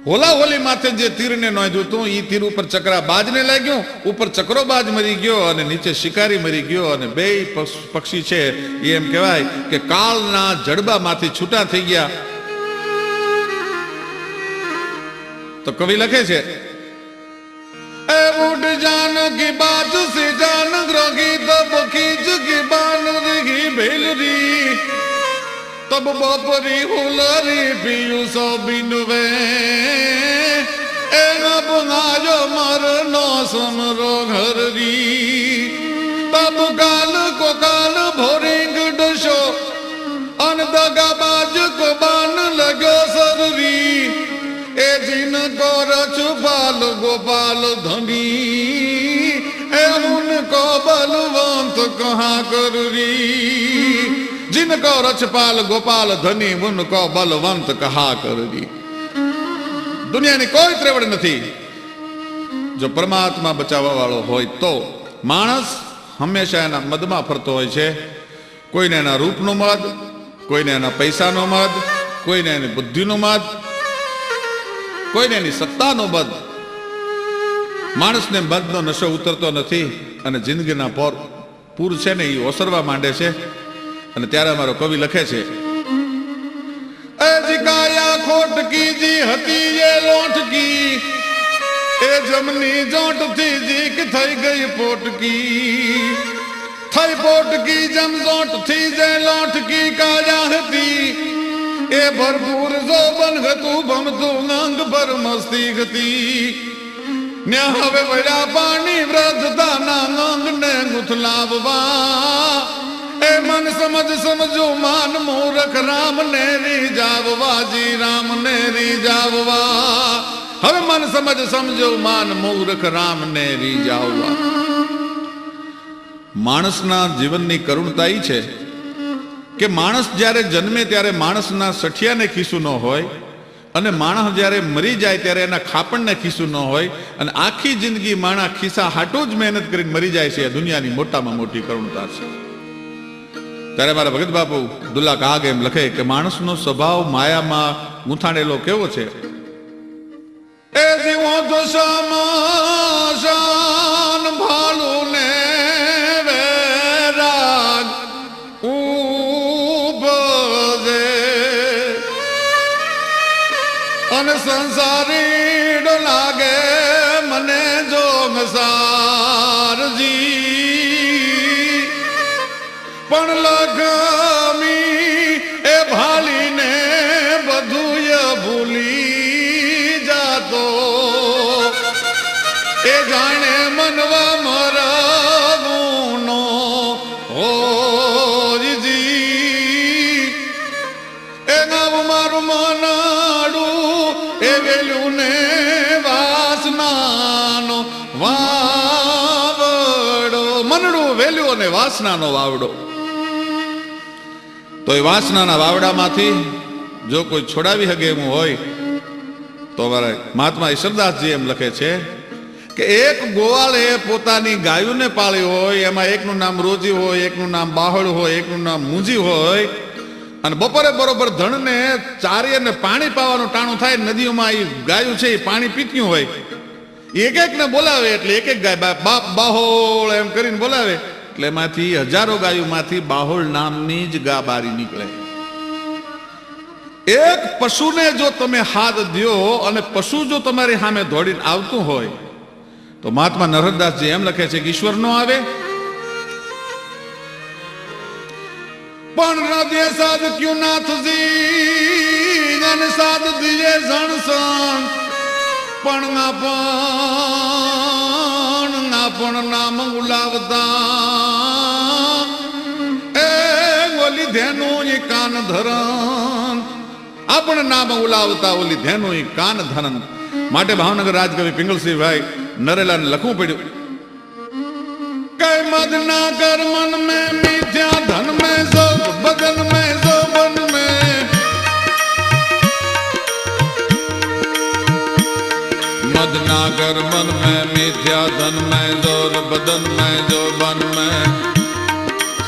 A: હોલા હોલી માથે જે તીરને નોંધ્યું હતું, ઈ તીર ઉપર ચકરા બાજને લાગ્યું. ઉપર ચકરો બાજ મરી ગયો અને નીચે શિકારી મરી ગયો. અને બે પક્ષી છે એ એમ કહેવાય કે કાળના જડબામાંથી છૂટા થઈ ગયા. તો કવિ લખે છે, ए उड़ जान की बात से जान ग्रोगी, तब खींच की बान रही भेलरी. तब बपरी हुलरी पियू सो बिनवे, ए बंगायो मरनो समरो घररी. तब काल को काल भोरिंग डसो, अन दगा बाज को बान लगो सररी. ए जिनको रछपाल गोपाल धनी, ए उनको बलवंत कहाँ करी. जिनको रछपाल गोपाल धनी, उनको बलवंत कहाँ करी. દુનિયાની કોઈ ત્રેવડ નથી જો પરમાત્મા બચાવવા વાળો હોય તો. માણસ હંમેશા એના મદમાં ફરતો હોય છે. કોઈને એના રૂપનો મદ, કોઈને એના પૈસાનો મદ, કોઈને એની બુદ્ધિનો મદ, કોઈને એની સત્તાનો મદ. માણસને મદનો નશો ઉતરતો નથી અને જિંદગીના પૂર છે ને એ ઓસરવા માંડે છે. અને ત્યારે અમારો કવિ લખે છે, કાયા ખોટ કી જી હતી એ લોટ કી, એ જમની જોટ થી જીક થઈ ગઈ પોટકી. થઈ પોટકી જમ જોટ થી જે લોટ કી કાયા હતી, એ ભરપૂર જોબન હતું ભમતું અંગ પર મસ્તી હતી. ને હવે વળ્યા પાણી વ્રજતાના અંગને ગુથલાવવા. એ મન સમજ સમજો માન મૂરખ રામ ને રીજાવવા, જી રામ ને રીજાવવા. હવે મન સમજ સમજો માન મૂરખ રામ ને રીજાવવા. માણસના જીવનની કરુણતા એ છે કે માણસ જ્યારે જન્મે ત્યારે માણસના સઠિયાને ખીસું ન હોય, અને માણસ જ્યારે મરી જાય ત્યારે એના ખાપણને ખીસું ન હોય, અને આખી જિંદગી માણસ ખિસ્સા હાટું જ મહેનત કરીને મરી જાય છે. એ દુનિયાની મોટામાં મોટી કરુણતા છે. ત્યારે મારા ભગત બાપુ દુલ્લા કાગ એમ લખે કે માણસનો સ્વભાવ માયામાં ગૂંથાણેલો કેવો છે. એ જીવો તો સમાશાન ભાલું ને વેરાગ ઉપજે, અને સંસારી ડો લાગે મને જોગ સારજી પણ લગમી એ ભાલીને બધું ભૂલી જાતો એ જાણે મનવા મરવુંનો હોજી એ નામ મારું મનાડું એ વેલું ને વાસનાનો વાવડો મનડું વેલ્યું અને વાસનાનો વાવડો તો એ વાસનાના વાવડામાંથી જો કોઈ છોડાવી શકે એમ હોય તો અમારા મહાત્મા ઈશ્વરદાસજી એમ લખે છે કે એક ગોવાળે પોતાની ગાયોને પાળી હોય એમાં એકનું નામ રોજી હોય એકનું નામ બાહળ હોય એકનું નામ મૂંજી હોય અને બપોરે બરોબર ધણને ચારી અને પાણી પાવાનું ટાણું થાય નદીઓમાં એ ગાયું છે એ પાણી પીત્યું હોય એક એકને બોલાવે એટલે એક એક ગાય બાપ બાહોળ એમ કરીને બોલાવે એટલે એમાંથી હજારો ગાયોમાંથી બાહોળ નામની જ ગા બારી નીકળે એક પશુને જો તમે હાથ દ્યો અને પશુ જો તમારી સામે દોડીને આવતું હોય તો મહાત્મા નરહરદાસજી એમ લખે છે કે ઈશ્વર નો આવે પણ હૃદય સાધ ક્યું નાથજી અને સાધ દિયે જણસણ પણ નામ ઉલાવતા એ ઓલી ધેનું ઈ કાન ધરન આપણે નામ ઉલાવતા ઓલી ધેનું ઈ કાન ધરન માટે ભાવનગર રાજકવિ પિંગલસિંહભાઈ નરેલાને લખવું પડ્યું કઈ મદ ના કર મન में मिथ्या धन में जो बदन में जो बन में मद ना कर मन में मिथ्या धन में जो बदन में जो बन में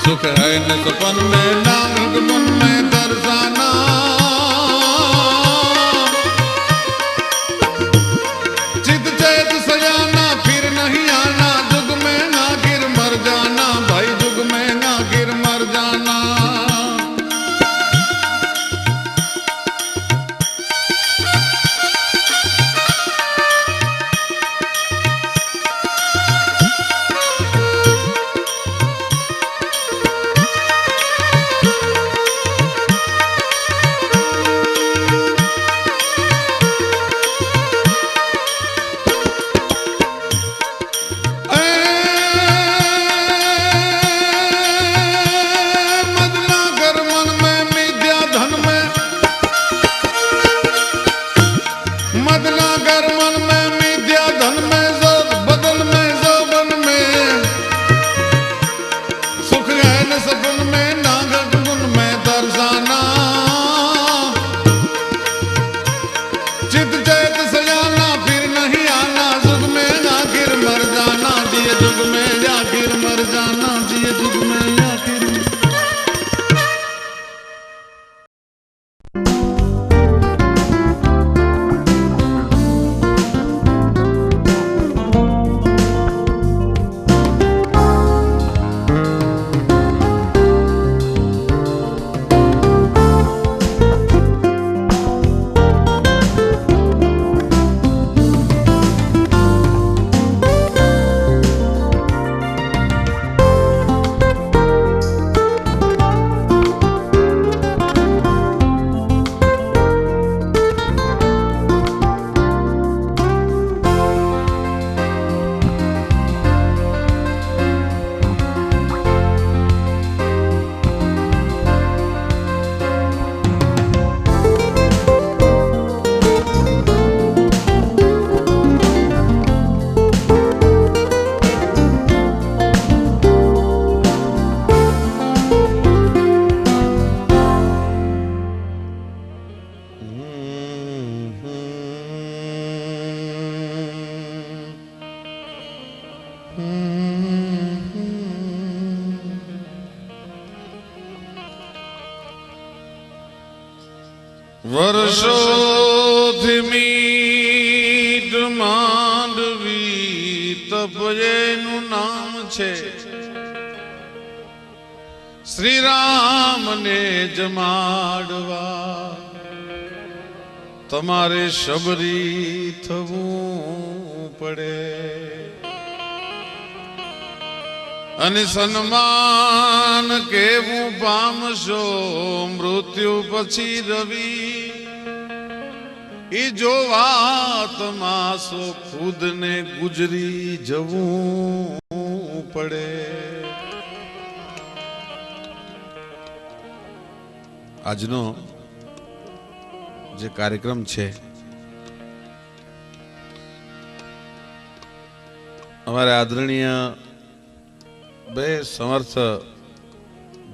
A: सुख है न सपन में नानक मन में दर्शाना चित चैत सजाना फिर नहीं आना जुग में ना गिर मर जाना भाई जुग में ना गिर मर जाना વર્ષોથી મીઠ માંડવી તપયેનું નામ છે શ્રી રામને જમાડવા તમારે શબરી થવું પડે અને સન્માન કેવું પામશો મૃત્યુ પછી રવિ ઈ જોવા તમાસો ખુદને ગુજરી જવું પડે. આજનો જે કાર્યક્રમ છે અમારે આદરણીય બે સમર્થ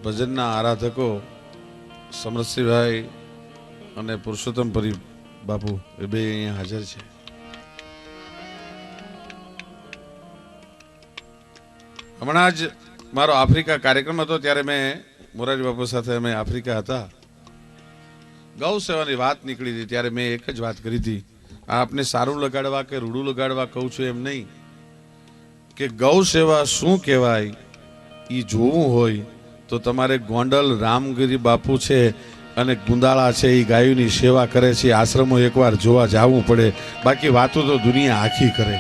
A: ભજનના આરાધકો સમરસિંહભાઈ અને પુરુષોત્તમ પરી બાપુ એ બે અહીંયા હાજર છે. હમણાં જ મારો આફ્રિકા કાર્યક્રમ હતો ત્યારે મેં મોરારી બાપુ સાથે અમે આફ્રિકા હતા. ગૌ સેવાની વાત નીકળી હતી ત્યારે મેં એક જ વાત કરી હતી, આપને સારું લગાડવા કે રૂડું લગાડવા કહું છું એમ નહીં, કે ગૌ સેવા શું કહેવાય એ જોવું હોય તો તમારે ગોંડલ રામગીરી બાપુ છે અને ગુંદાળા છે એ ગાયોની સેવા કરે છે, આશ્રમો એકવાર જોવા જવું પડે, બાકી વાતો તો દુનિયા આખી કરે.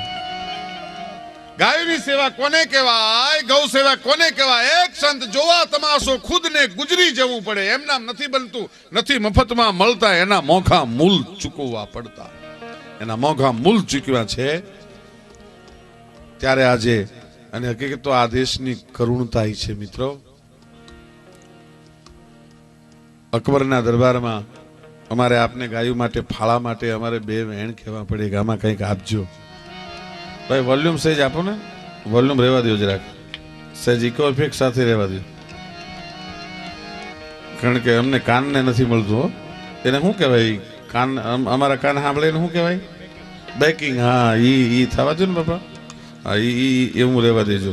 A: ગાયોની સેવા કોને કહેવાય, ગૌ સેવા કોને કહેવાય? એક સંત જોવા તમાશો ખુદને ગુજરી જવું પડે. એમ નામ નથી બનતું, નથી મફતમાં મળતા, એના મોંઘા મૂલ ચૂકવવા પડતા. એના મોંઘા મૂલ ચૂકવ્યા છે. ત્યારે આજે અને હકીકત તો આ દેશની કરુણતા છે મિત્રો. અકબરના દરબારમાં અમારે આપને ગાયું માટે ફાળા માટે અમારે બે વેણ કહેવા પડે કે આમાં કંઈક આપજો. ભાઈ વોલ્યુમ સહેજ આપો ને, વોલ્યુમ રહેવા દો જરાક, સહેજ ઇકો ઇફેક્ટ સાથે રહેવા દો, કારણ કે અમને કાનને નથી મળતું. એને શું કહેવાય કાન, અમારા કાન સાંભળે એને શું કહેવાય? બેકિંગ. હા ઈ થવા દો ને બાપા. હા ઈ એવું રહેવા દેજો.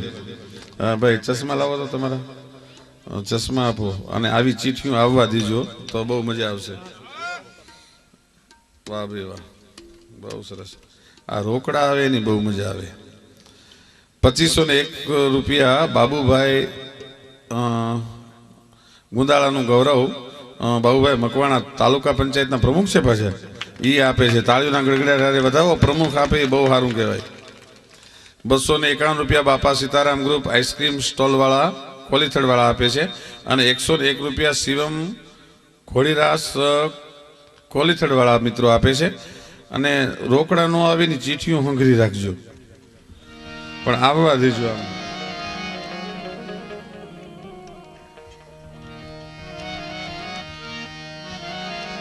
A: હા ભાઈ ચશ્મા લાવો તો તમારા ચશ્મા આપો અને આવી ચીઠીઓ આવવા દીજો તો બહુ મજા આવશે. વાહ ભાઈ વાહ, બહુ સરસ. આ રોકડા આવે એની બહુ મજા આવે. 2501 રૂપિયા બાબુભાઈ ગુંદાળાનું ગૌરવ બાબુભાઈ મકવાણા તાલુકા પંચાયતના પ્રમુખ છે પાછા, એ આપે છે. તાળીઓના ગડગડા વધાવો, પ્રમુખ આપે એ બહુ સારું કહેવાય. 251 રૂપિયા બાપા સીતારામ ગ્રુપ આઈસ્ક્રીમ સ્ટોલ વાળા કોલીથડ વાળા આપે છે અને 101 રૂપિયા શિવમ ખોડીરાસ કોલીથડ વાળા મિત્રો આપે છે. અને રોકડા નો આવે ની ચીઠીઓ હંગરી રાખજો, પણ આવવા દેજો. આમ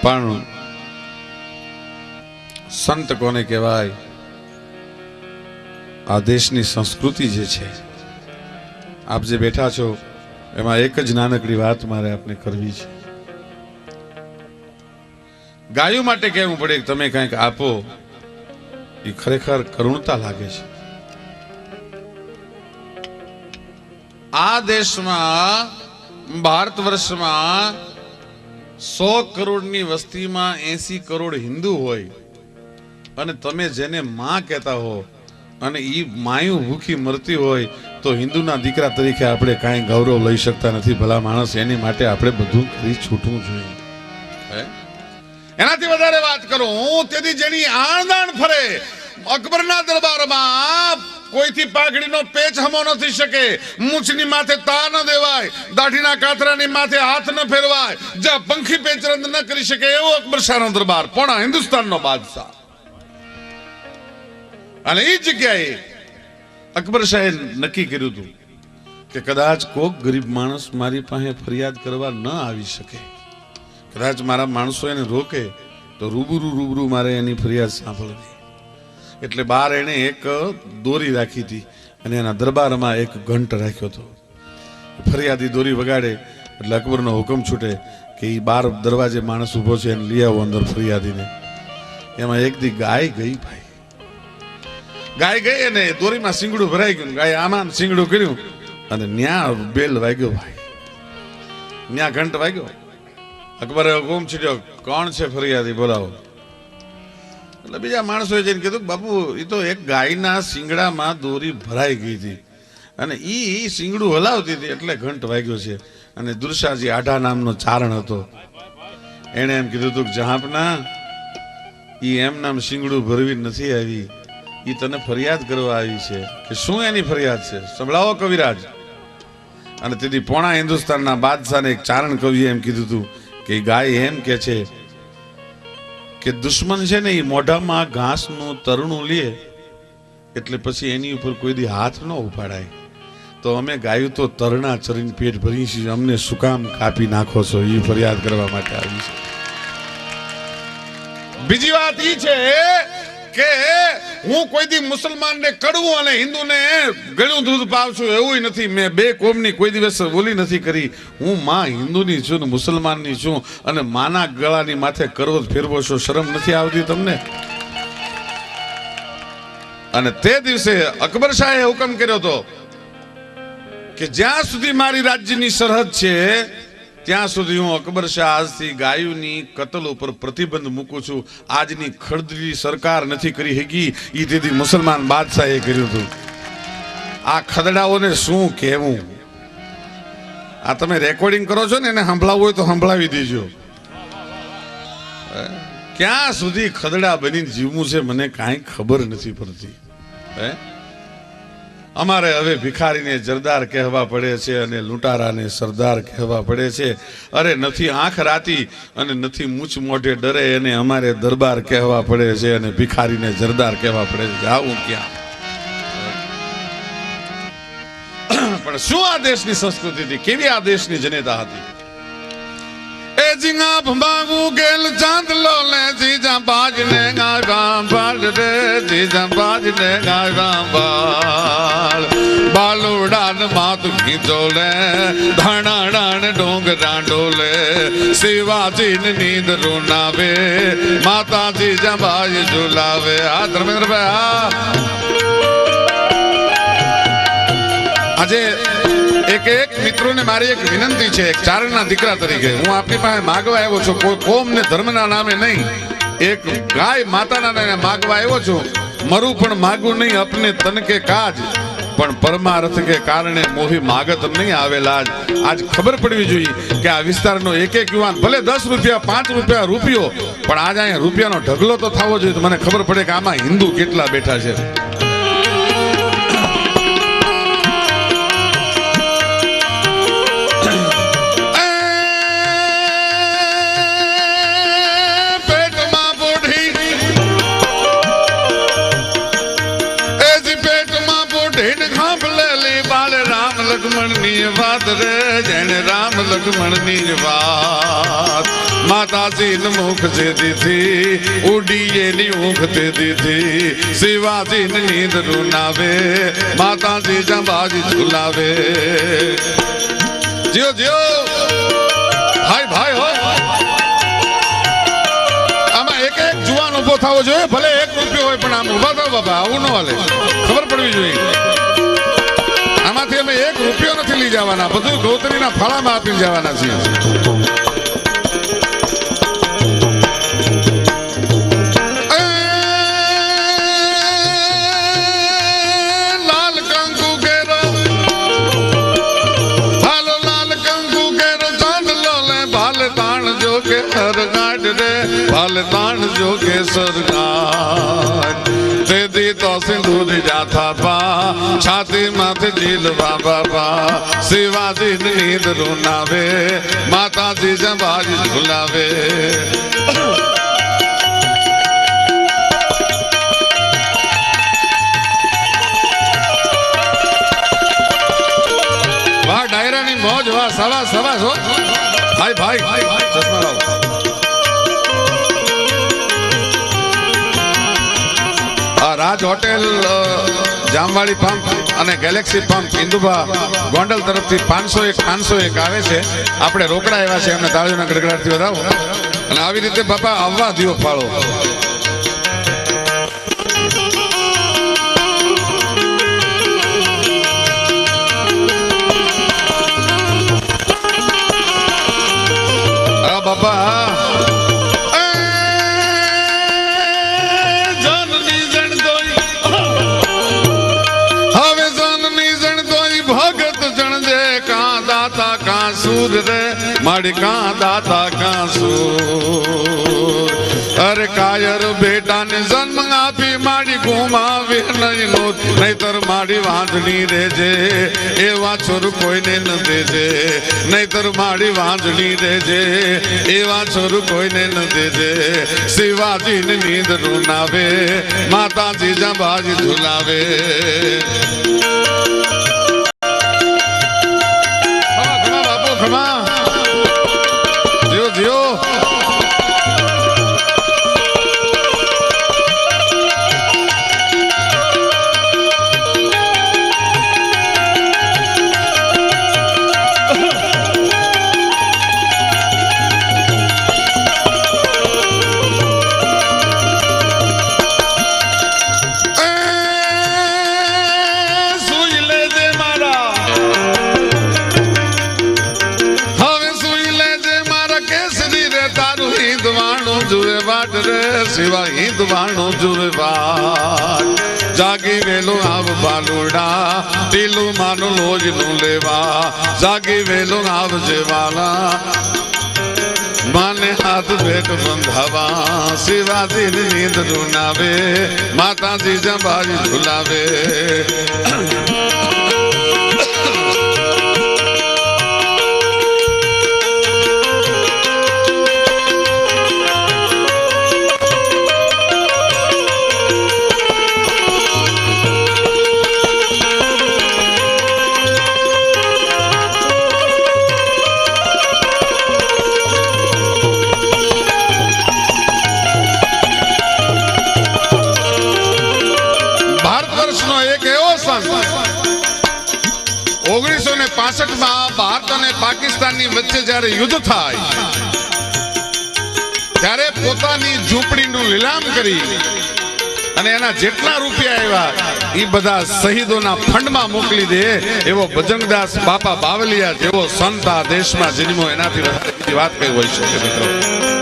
A: પણ સંત કોને કહેવાય? આ દેશની સંસ્કૃતિ જે છે, આપ જે બેઠા છો એમાં એક જ નાનકડી વાત મારે આપને કરવી છે. ગાયો માટે કહેવું પડે કે તમે કંઈક આપો, એ ખરેખર કરુણતા લાગે છે. આ દેશમાં ભારત વર્ષમાં 100 કરોડની વસ્તીમાં 80 કરોડ હિન્દુ હોય અને તમે જેને માં કહેતા હો અને ઈ માયું ભૂખી મરતી હોય તો હિન્દુના દીકરા તરીકે આપણે કાંઈ ગૌરવ લઈ શકતા નથી. ભલા માણસ, એની માટે આપણે બધું કરી છૂટવું જોઈએ. એનાથી વધારે વાત કરું હું, તેથી જેની આણદાણ ફરે અકબરના દરબારમાં કોઈથી પાઘડીનો પેચ હમો નથી શકે, મૂછની માથે તા ન દેવાય, દાઢીના કાતરાની માથે હાથ ન ફેરવાય, જ્યાં પંખી પેચરંદ ન કરી શકે એવો અકબર શાહનો દરબાર, પૂર્ણ હિન્દુસ્તાનનો બાદશાહ. અને એ જગ્યાએ અકબર શાહે નક્કી કર્યું હતું કે કદાચ કોક ગરીબ માણસ મારી પાસે ફરિયાદ કરવા ન આવી શકે, કદાચ મારા માણસો એને રોકે તો રૂબરૂ મારે એની ફરિયાદ સાંભળવી. એટલે બહાર એને એક દોરી રાખી હતી અને એના દરબારમાં એક ઘંટ રાખ્યો હતો. ફરિયાદી દોરી વગાડે એટલે અકબરનો હુકમ છૂટે કે એ બાર દરવાજે માણસ ઉભો છે એને લઈ આવો અંદર ફરિયાદીને. એમાં એક દી ગાય ગઈ. ભાઈ ગાય ગઈ અને દોરીમાં શીંગડું ભરાઈ ગયું. ગાય આમાં શીંગડું કર્યું અને ન્યા બેલ વાગ્યો. ભાઈ ન્યા ઘંટ વાગ્યો. અકબરે હુકમ છૂટ્યો, કોણ છે ફરિયાદી, બોલાવો. એટલે બીજા માણસોએ જઈને કીધું, બાપુ એ તો એક ગાયના શીંગડામાં દોરી ભરાઈ ગઈ હતી અને ઈ શીંગડું હલાવતી હતી એટલે ઘંટ વાગ્યો છે. અને દુર્શાજી આઢા નામનો ચારણ હતો, એને એમ કીધું હતું કે જહાપના ઈ એમ નામ શિંગડું ભરવી નથી આવી, ઈ તને ફરિયાદ કરવા આવી છે કે શું એની ફરિયાદ છે, સંભળાવો કવિરાજ. અને તેથી પોણા હિન્દુસ્તાનના બાદશાહને એક ચારણ કવિએ એમ કીધું હતું કે ગાય એમ કે છે કે દુશ્મન છે ને એ મોઢામાં ઘાસનું તરણું લે એટલે પછી એની ઉપર કોઈ દી હાથ ન ઉપાડાય. તો અમે ગાયું તો તરણા ચરીને પેટ ભરી છીએ, અમને શું કામ કાપી નાખો છો, એ ફરિયાદ કરવા માટે આવી છે. બીજી વાત ઈ છે કે હું કોઈ દી મુસલમાનને કડવું અને હિન્દુને ગળ્યું દૂધ પાવશું એવું નથી. મેં બે કોમની કોઈ દિવસ બોલી નથી કરી. હું માં હિન્દુની છું ને મુસલમાનની છું, અને માના ગળાની માથે કરવત ફેરવો છો, શરમ નથી આવતી તમને? અને તે દિવસે અકબર શાહે હુકમ કર્યો હતો કે જ્યાં સુધી મારી રાજ્યની સરહદ છે ત્યાં સુધી હું અકબર શાહ આજથી ગાયોની કતલ ઉપર પ્રતિબંધ મૂકું છું. આજની ખડદરી સરકાર નથી કરી શકી, એ તેથી મુસલમાન બાદશાહે કર્યું હતું. આ ખદડાઓને શું કહેવું? આ તમે રેકોર્ડિંગ કરો છો ને, એને સંભળાવવું હોય તો સંભળાવી દેજો. ક્યાં સુધી ખદડા બનીને જીવવું છે મને કાંઈ ખબર નથી પડતી. અમારે હવે ભિખારીને જરદાર કહેવા પડે છે અને લૂંટારાને સરદાર કહેવા પડે છે. અરે નથી આંખ રાતી અને નથી મૂછ મોઢે ડરે, એને અમારે દરબાર કહેવા પડે છે અને ભિખારીને જરદાર કહેવા પડે છે. જાવું ક્યાં? પણ શું આ દેશની સંસ્કૃતિ હતી, કેવી આ દેશની જનેતા હતી? એ જીંગા ભંબાગુ ગેલ ચાંદ લો લે જીજા બાજને ગામ બાજ રે જીજા બાજને ગામ બાલ બાલુડાન માત ખીચો લે ધણાડાન ડોંગરા ડોલે શિવાજી નીંદ રૂનાવે માતાજી જબાજ ઝુલાવે. આ ધર્મેન્દ્ર ભાઈ આજે એક મિત્રોને મારી એક વિનંતી છે, એક ચારણના દીકરા તરીકે હું આપની પાસે માગવા આવ્યો છું. કોઈ કોમ ને ધર્મના નામે નહીં, એક ગાય માતાના નામે માગવા આવ્યો છું. મરું પણ માગું નહીં અપને તન કે કાજ, પણ પરમાર્થ કે કારણે મોહી માગત નહીં આવેલા. આજ ખબર પડવી જોઈએ કે આ વિસ્તારનો એક યુવાન ભલે 10 રૂપિયા 5 રૂપિયા રૂપિયો, પણ આજ અહીંયા રૂપિયાનો ઢગલો તો થવો જોઈએ, તો મને ખબર પડે કે આમાં હિન્દુ કેટલા બેઠા છે. વાત રે જેને રામ લક્ષ્મણની વાત માતાજી મુખ છે દીધી ઉડીએ ની ઊંઘ તે દીધી શિવાજી નીંદ રૂનાવે માતાજી જબાજી ઝુલાવે. જીઓ જીઓ ભાઈ ભાઈ હો, આમાં એક જુવાન ઉભો થવો જોઈએ, ભલે 1 રૂપિયો હોય પણ આમ ઉભા થાવ બાબા, આવું ન હાલે. ખબર પડવી જોઈએ આમાંથી અમે 1 રૂપિયો નથી લઈ જવાના, બધું ગૌતરીના ફાળામાં આપી જવાના છીએ. લાલ કંકુ કેરો હાલો લાલ કંકુ કેરો ચાંદ લો લે ભાલ તાણ જો કે સરગાટ રે ભાલ તાણ જો કે સરગાટ દી તો સિંદૂર જાથા પા છાતી માથે જીલવા બાબા શિવાજી નીંદ રૂનાવે માતાજી જબાજી ઝુલાવે. વાહ ડાયરાની મોજ, વાહ સવા સવા છો ભાઈ ભાઈ ચશ્મા લાવો. રાજ હોટેલ જામવાડી પંપ અને ગેલેક્સી પંપ ઇન્દુભા ગોંડલ તરફથી 501 આવે છે. આપણે રોકડા એવા છે, એમને તાળીઓના ગડગડાટથી વધાવો અને આવી રીતે બાપા આવવા દિયો ફાળો. બાપા सूर रे माड़ी का दाता का सूर
B: अरे कायर बेटा ने जन्म आपी माड़ी घुमावे नहीं लो नहींतर माड़ी वांझणी रेजे एवा छोर कोई ने न देजे नहींतर माड़ी वांझणी रेजे एवा छोर कोई ने न देजे शिवाजी ने नींद रुनावे माता जी जबाजी झुलावे बापू खमा जियो जियो शिवा हिंदवाणो जुरवार जागी वेलो आव बालूड़ा टीलू मानो लोज नु लेवा जागी वेलो आव जेवाला माने हाथ भेट बंधावा शिवाजी नींद रुनावे माता जी जबाजी झुलावे भारत और पाकिस्तान वच्चे जયારે युद्ध थाय ત્યારે પોતાની ઝૂંપડીનું લીલામ કરી અને એના જેટલા રૂપિયા આવ્યા એ બધા શહીદોના ફંડમાં મોકલી દે એવો ભજનદાસ બાપા બાવલિયા જેવો સંત આ દેશમાં જન્મો એનાથી વધારે વાત કઈ હોઈ શકે મિત્રો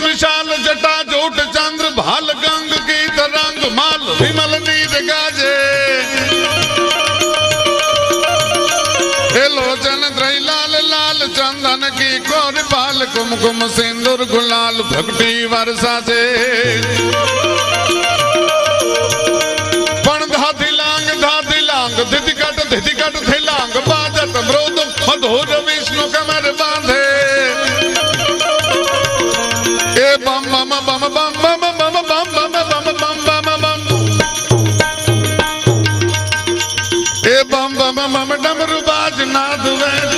B: विशाल जटा जोट चंद्र भाल गंग की तरंग माल विमल नीर गाजे लोचन त्रय लाल लाल चंदन की कौर पाल कुमकुम सिंदूर गुलाल भक्ति वर्षा से पण धाती लांग धिति कट थिलांग बाजत मृद मधुर विष्णु कमर बांधे बम बम बम बम बम बम बम बम बम बम बम बम ए बम बम बम डमरू बाज नाद वैद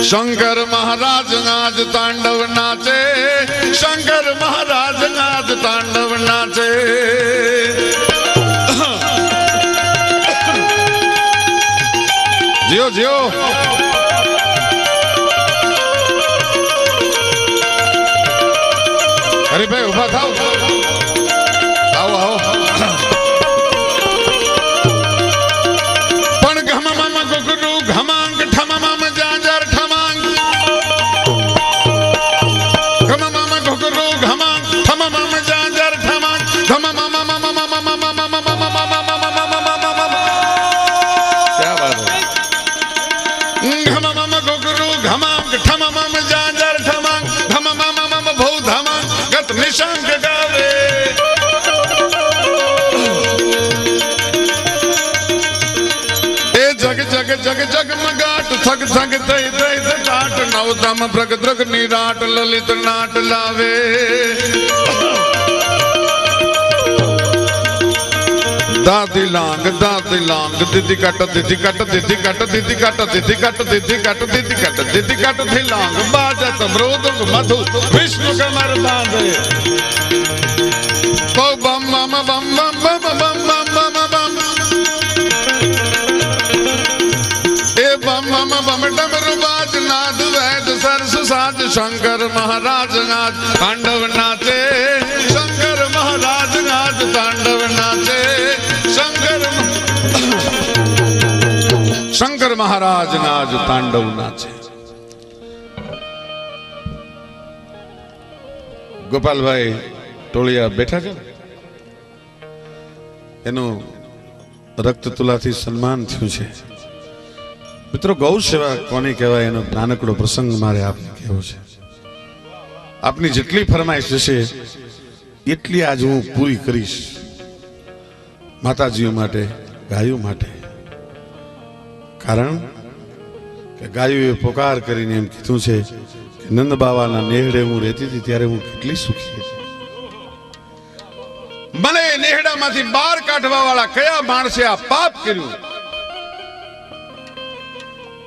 B: शंकर महाराज आज तांडव नाचे शंकर महाराज आज तांडव नाचे जियो जियो अरे भाई उभा थाओ आओ आओ पण घम मम गुगुरु घमांग ठम मम जांजर ठमांग घम मम गुगुरु घमांग ठम मम जांजर ठमांग घम मम मम मम मम मम मम क्या बात है घम मम गुगुरु घमांग ठम मम जांजर ठमांग घम मम मम भौ धमांग निशंक गावे ए जग जग जग जग मगाट थग थग तय तय घाट नवतम प्रग द्रग निराट ललित नाट लावे दादी लांग दिति कट दिति कट दिति कट दिति कट दिति कट दिति कट दिति कट दिति कट थी लांग बाजत मृदुंग मधु विष्णु कमर बांधे तो बम बम बम बम बम बम बम बम बम ए बम बम बम डमरू बाज नाद वैद सरस साज शंकर महाराज नाच तांडव नाचे शंकर महाराज नाच तांडव नाचे शंकर महाराज नाच तांडव नाचे गोपाल भाई टोलिया बैठा છે એનું રક્ત તુલાથી સન્માન થયું છે. મિત્રો, ગૌ સેવા કોને કહેવાય એનો નાનકડો પ્રસંગ મારે આપને કહેવો છે. આપની જેટલી ફરમાઈશ હશે એટલી આજ હું પૂરી કરીશ. માતાજીઓ માટે, ગાયો માટે. કારણ કે ગાયોએ પોકાર કરીને એમ કીધું છે કે નંદ બાવાના નેહડે હું રહેતી હતી ત્યારે હું કેટલી સુખી હતી. મને નેહડામાંથી બહાર કાઢવા વાળા કયા માણસે આ પાપ કર્યું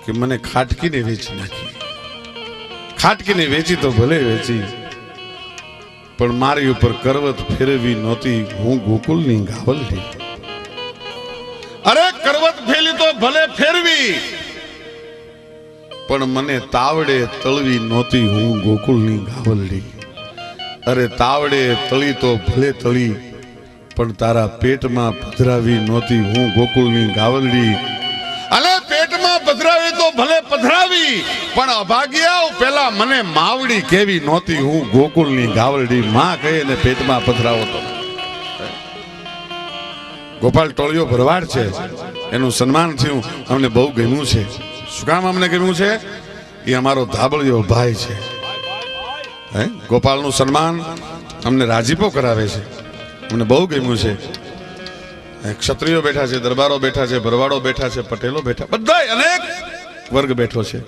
B: કે મને ખાટકીને વેચી નાખી. ખાટકીને વેચી તો ભલે વેચી, પણ મારી ઉપર કરવત ફેરવી નહોતી હું ગોકુળની ગાવલડી. અરે કરવત ફેલી તો ભલે ફેરવી, પણ મને તાવડે તળવી નહોતી હું ગોકુળની ગાવલડી. અરે તાવડે તળી તો ભલે તળી, પણ તારા પેટમાં પધરાવી નહોતી હું ગોકુળની ગાવલડી. અલે પેટમાં પધરાવી તો ભલે પધરાવી, પણ અભાગ્યા પેલા મને માવડી કેવી નહોતી હું ગોકુળની ગાવલડી. માં કહે ને પેટમાં પધરાવો તો. ગોપાલ ટોળિયો ભરવાડ છે, એનું સન્માન થયું, અમને બહુ ગમ્યું છે. શું કામ અમને ગમ્યું છે? એ અમારો ધાબળિયો ભાઈ છે. ગોપાલનું સન્માન અમને રાજીપો કરાવે છે, અમને બહુ ગમ્યું છે. ક્ષત્રિયો બેઠા છે, દરબારો બેઠા છે, ભરવાડો બેઠા છે, પટેલો બેઠા, બધા અનેક વર્ગ બેઠો છે,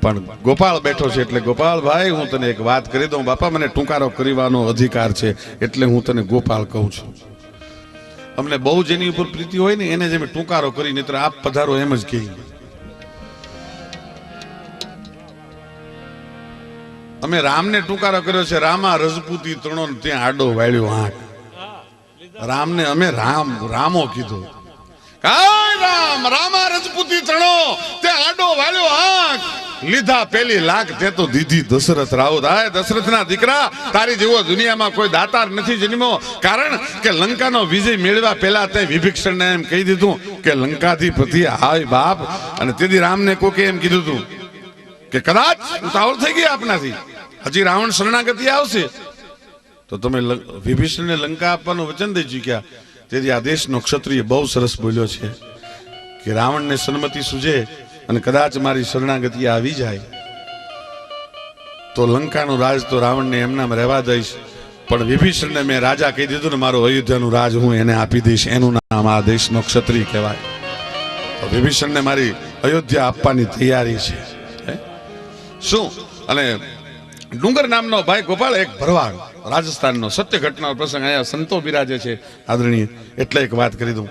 B: પણ ગોપાલ બેઠો છે. એટલે ગોપાલ ભાઈ, હું તને એક વાત કરી દઉં. બાપા, મને ટૂંકારો કરવાનો અધિકાર છે, એટલે હું તને ગોપાલ કહું છું. અમને બહુ જેની ઉપર પ્રીતિ હોય ને એને જ અમે ટૂંકારો કરી, નહીતર આપ પધારો એમ જ કહીએ. અમે રામને ટૂંકારો કર્યો છે. રામા રજપૂતી ત્રણો ત્યાં આડો વાળ્યો આંખ. રામને અમે રામો કીધું. રામ રામા રજપૂતી ત્રણો ત્યાં આડો વાળ્યો આંખ. લીધા પેલી લાખ તે તો દીધી દશરથ રાઉત. હાય દશરથના દીકરા, તારી જેવો દુનિયામાં કોઈ દાતાર નથી જન્મ્યો. કારણ કે લંકાનો વિજય મેળવ્યા પહેલા તે વિભીષણને એમ કહી દીધું કે લંકાધિપતિ હાય બાપ. અને તેથી રામને કોકે એમ કીધું હતું કે કદાચ ઉતાવળ થઈ ગઈ આપનાથી, હજી રાવણ શરણાગતિ આવશે તો તમે વિભીષણને લંકા આપવાનું વચન દઈ ચૂક્યા. તેથી આ દેશનો ક્ષત્રિય બહુ સરસ બોલ્યો છે કે રાવણને સન્મતિ સૂજે અને કદાચ મારી શરણાગતિ આવી જાય તો લંકાનું રાજ તો રાવણને એમનામ રહેવા દઈશ, પણ વિભીષણને મેં રાજા કહી દીધું ને મારું અયોધ્યાનું રાજ હું એને આપી દઈશ. એનું નામ આ દેશનો ક્ષત્રિય કહેવાય. તો વિભીષણને મારી અયોધ્યા આપવાની તૈયારી છે. શું? અને ડુંગર નામનો ભાઈ ગોપાલ, એક ભરવાડ, રાજસ્થાનનો, સત્ય ઘટનાનો પ્રસંગ અહીંયા સંતો બિરાજે છે આદરણીય, એટલે એક વાત કરી દઉં.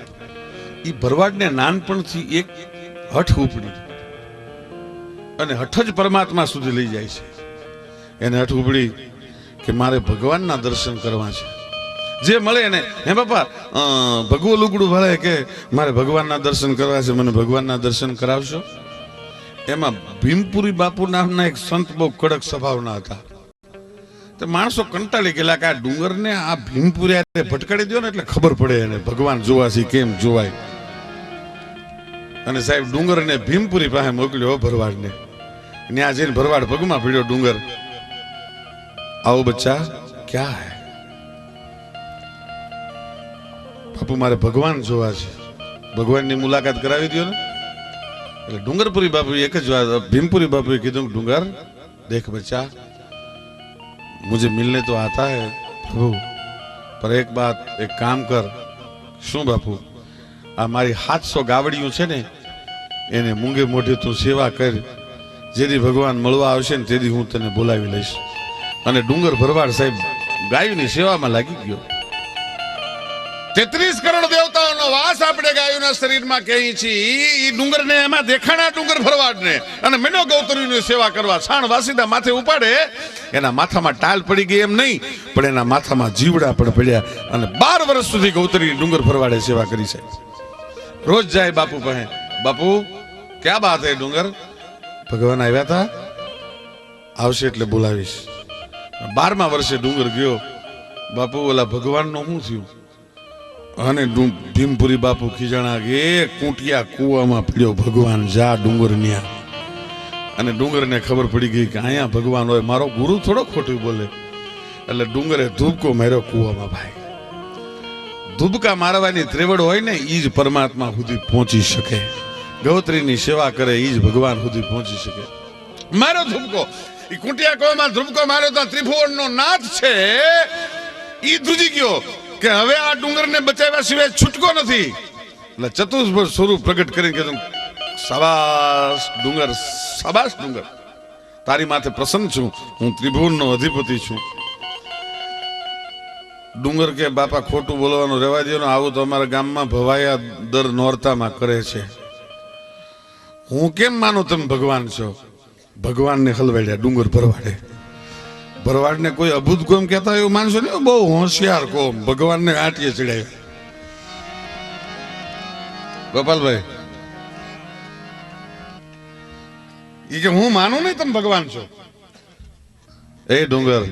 B: એ ભરવાડને નાનપણથી એક હઠ ઉપડી, અને હઠ જ પરમાત્મા સુધી લઈ જાય છે. એને હઠ ઉપડી કે મારે ભગવાનના દર્શન કરવા છે. જે મળે એને, હે બાપા ભગવો લુગડું ભળે કે મારે ભગવાનના દર્શન કરવા છે, મને ભગવાનના દર્શન કરાવશો. એમાં ભીમપુરી બાપુ નામના એક સંત બહુ કડક સ્વભાવના હતા. તો માણસો કંટાળી ગયેલા કે આ ડુંગરને આ ભીમપુરી ભટકાડી દો ને એટલે ખબર પડે એને ભગવાન જોવાથી કેમ જોવાય. અને સાહેબ ડુંગરને ભીમપુરી પાસે મોકલ્યો ભરવાડને. ત્યાં જઈને ભરવાડ પગમાં ભીડ્યો. ડુંગર, આવો બચ્ચા, ક્યાં હે? બાપુ મારે ભગવાન જોવા છે, ભગવાનની મુલાકાત કરાવી દો ને. એટલે ડુંગરપુરી બાપુ એક જ વાત, ભીમપુરી બાપુએ કીધું, ડુંગર દેખ बच्चा, मुझे मिलने तो आता है प्रभु, पर एक बात, एक काम कर. શું બાપુ? આ મારી 700 ગાવડીઓ છે ને એને મૂંગે મોઢે તું સેવા કર. જેથી ભગવાન મળવા આવશે ને તેથી હું તને બોલાવી લઈશ. અને ડુંગર ભરવાડ સાહેબ ગાયોની સેવામાં લાગી ગયો. 33 કરોડ દેવતાઓનો વાસ આપણે ગાયોના શરીરમાં કહીએ છીએ. એ ડુંગરને એમાં દેખાણા ડુંગર ભરવાડને અને મેનો ગૌતરીની સેવા કરવા છાણ વાસીદા માથે ઉપાડે. એના માથામાં ટાલ પડી ગઈ એમ નહીં, પણ એના માથામાં જીવડા પણ પડ્યા. અને 12 વર્ષ સુધી ગૌતરી ડુંગર ભરવાડે સેવા કરી છે. રોજ જાય બાપુ કહે, બાપુ ક્યાં બાત હે ડુંગર? ભગવાન આવ્યા હતા, આવશે એટલે બોલાવીશ. 12મા વર્ષે ડુંગર ગયો. બાપુ ઓલા ભગવાનનું શું થયું? અને ભીમપુરી બાપુ ખીજાણા કે કુંટિયા કુવામાં પડ્યો ભગવાન, જા ડુંગર ન્યા. અને ડુંગરને ખબર પડી ગઈ કે અહીંયા ભગવાન હોય, મારો ગુરુ થોડો ખોટું બોલે. એટલે ડુંગરે ધૂપકો માર્યો કુવામાં. ભાઈ ધુબકા મારવાની ત્રેવડ હોય ને ઈ જ પરમાત્મા સુધી પહોંચી શકે. ગૌત્રીની સેવા કરે ઈ જ ભગવાન સુધી પહોંચી શકે. મારો ધુબકો ઈ કુંટિયા કોમાં ધુબકો માર્યો તો ત્રિભુવનનો નાથ છે. ઈ ધ્રુજી ગયો કે હવે આ ડુંગરને બચાવ્યા સિવાય છૂટકો નથી. એટલે ચતુર્ભુજ સ્વરૂપ પ્રગટ કરીને કીધું, શાબાશ ડુંગર, શાબાશ ડુંગર, તારી માથે પ્રસન્ન છું, હું ત્રિભુવનનો અધિપતિ છું. ડુંગર કે બાપા ખોટું બોલવાનું રહેવા દો ને, આવું તો અમારા ગામમાં ભવાયા દર નોરતામાં કરે છે. હું કેમ માનું તમે ભગવાન છો? ભગવાનને હલવાડ્યા ડુંગર ભરવાડે. ભરવાડને કોઈ અભૂત કોમ કહેતા એવું માનશો ને, બહુ હોશિયાર કોમ. ભગવાનને આટીએ ચડાવ્યા. ગોપાલભાઈ ઈ કે હું માનું નહીં તમે ભગવાન છો. એ ડુંગર,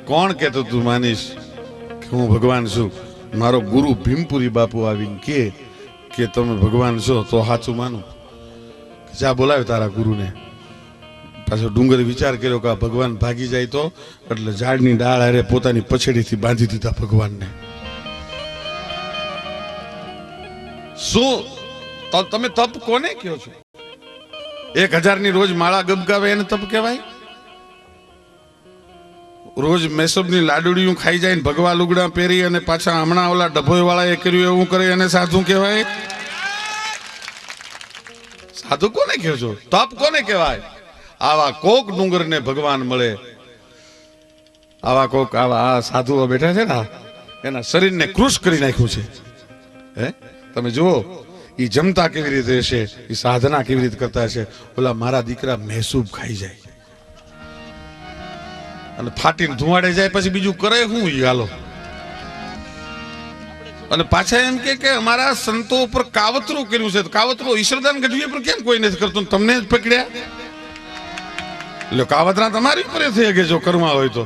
B: કોણ કહેતો તું માનીશ કે હું ભગવાન છું? મારો ગુરુ ભીમપુરી બાપુ આવીને કે તમે ભગવાન છો તો સાચું માનું. જા બોલાવે તારા ગુરુને. પાછો ડુંગર વિચાર કર્યો કે આ ભગવાન ભાગી જાય તો, એટલે ઝાડની ડાળ હારે પોતાની પછેડીથી બાંધી દીધા ભગવાનને. શું તો તમે તપ કોને કહો છો? 1000 ની રોજ માળા ગબગાવે એને તપ કહેવાય? રોજ મેસબની લાડુડીયું ખાઈ જાય ને ભગવા લુગડા પહેરી અને પાછા હમણાં ઓલા ડભોઈ વાળા એ કર્યું એવું કરે એને સાધુ કહેવાય? સાધુ કોને કહો છો? તપ કોને કહેવાય? આવા કોક ડુંગરને ભગવાન મળે, આવા કોક આવા સાધુઓ બેઠા છે ને, એના શરીરને કૃશ કરી નાખ્યું છે. હે તમે જુઓ, ઈ જમતા કેવી રીતે હશે, ઈ સાધના કેવી રીતે કરતા હશે. ઓલા મારા દીકરા મહેસૂબ ખાઈ જાય અને ફાટીને ધુવાડે જાય, પછી બીજું કરે શું ઈ? હાલો. અને પાછા એમ કે અમારા સંતો ઉપર કાવતરું કર્યું છે. કાવતરું ઈશ્વરદાન ગઢવી પર કેમ કોઈ નથી કરતું? તમને જ પકડ્યા. એટલે કાવતરા તમારી ઉપર થઈ શકે જો કરવા હોય તો.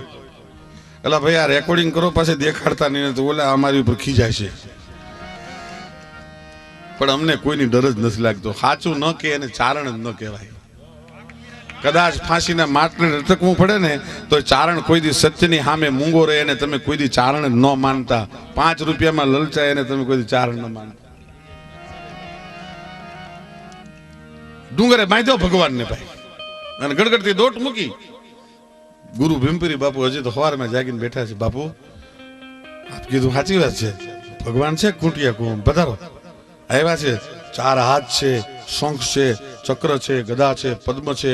B: એટલે ભાઈ આ રેકોર્ડિંગ કરો, પાસે દેખાડતા નહીં તો ઓલા અમારી ઉપર ખીજાય છે. પણ અમને કોઈની ડર જ નથી લાગતો. સાચું ન કે એને ચારણ જ ન કહેવાય. કદાચ ફાંસીના માટને લટકવું પડે ને તો ચારણ કોઈ દી સત્યની સામે મૂંગો રહે એને તમે કોઈ દી ચારણ જ ન માનતા. 5 રૂપિયામાં લલચાય એને તમે કોઈ દી ચારણ ન માનતા. ડુંગરે બાંધ્યો ભગવાનને ભાઈ અને ગડગડતી દોટ મૂકી. ગુરુ ભીમપુરી બાપુ હજી તો સવારમાં જાગીને બેઠા છે. બાપુ આપ કીધું સાચી વાત છે, ભગવાન છે કુંટિયા કુમ, પધારો. આવ્યા છે, 4 હાથ છે, શંખ છે, ચક્ર છે, ગદા છે, પદ્મ છે,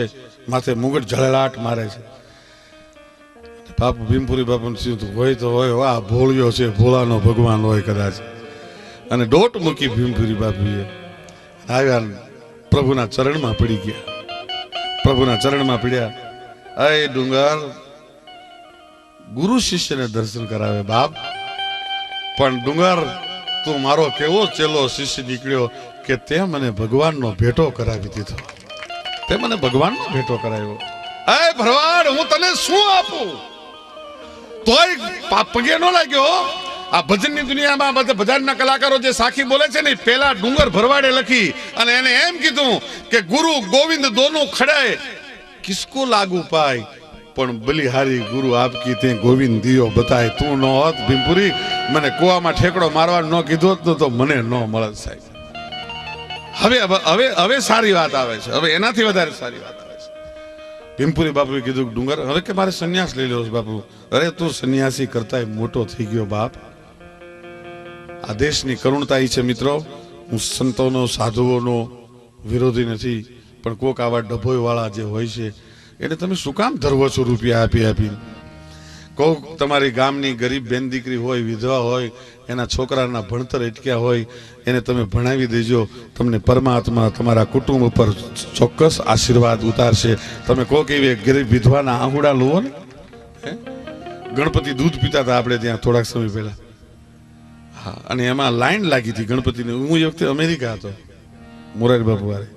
B: માથે મુગટ ઝળલાટ મારે છે. બાપુ ભીમપુરી બાપુ હોય તો હોય, વાહ ભોળિયો છે, ભોળાનો ભગવાન હોય કદાચ. અને દોટ મૂકી ભીમપુરી બાપુએ આવ્યા, પ્રભુના ચરણમાં પડી ગયા. પ્રભુના ચરણમાં પડ્યા. અય ડુંગર, ગુરુ શિષ્યને દર્શન કરાવે બાપ, પણ ડુંગર તું મારો કેવો ચેલો શિષ્ય નીકળ્યો કે તે મને ભગવાનનો ભેટો કરાવી દીધો. તે મને ભગવાનનો ભેટો કરાવ્યો. અય ભરવાડ, હું તને શું આપું? તોય પગે નો લાગ્યો. આ ભજનની દુનિયામાં બધા ભજનના કલાકારો જે સાખી બોલે છે ને, પેલા ડુંગર ભરવાડે લખી અને એને એમ કીધું કે ગુરુ ગોવિંદ દોનું ખડાય કિસકો લાગુ પાય, પણ બલિહારી ગુરુ આપકી તે ગોવિંદ દિયો બતાય. તું ન હોત ભીમપુરી, મને કુવામાં ઠેકડો મારવા ન કીધો તો મને ન મળત સાહેબ. હવે હવે હવે સારી વાત આવે છે. હવે એનાથી વધારે સારી વાત આવે છે. ભીમપુરી બાપુએ કીધું ડુંગર હવે કે મારે સંન્યાસ લઈ લેવો છે. બાપુ, અરે તું સંન્યાસી કરતાય મોટો થઈ ગયો બાપ. આ દેશની કરુણતા છે મિત્રો. હું સંતોનો સાધુઓનો વિરોધી નથી, પણ કોક આવા ડભોઈ વાળા જે હોય છે એને તમે શું કામ ધરવો છો રૂપિયા આપી આપીને? કોક તમારી ગામની ગરીબ બેન દીકરી હોય, વિધવા હોય, એના છોકરાના ભણતર અટક્યા હોય, એને તમે ભણાવી દેજો. તમને પરમાત્મા તમારા કુટુંબ ઉપર ચોક્કસ આશીર્વાદ ઉતારશે. તમે કોક એવી ગરીબ વિધવાના આહુડા લો ને. ગણપતિ દૂધ પીતા હતા આપણે ત્યાં થોડાક સમય પહેલા. હા, અને એમાં લાઈન લાગી હતી ગણપતિને. હું એ વખતે અમેરિકા હતો, મોરારી બાપુ વારે,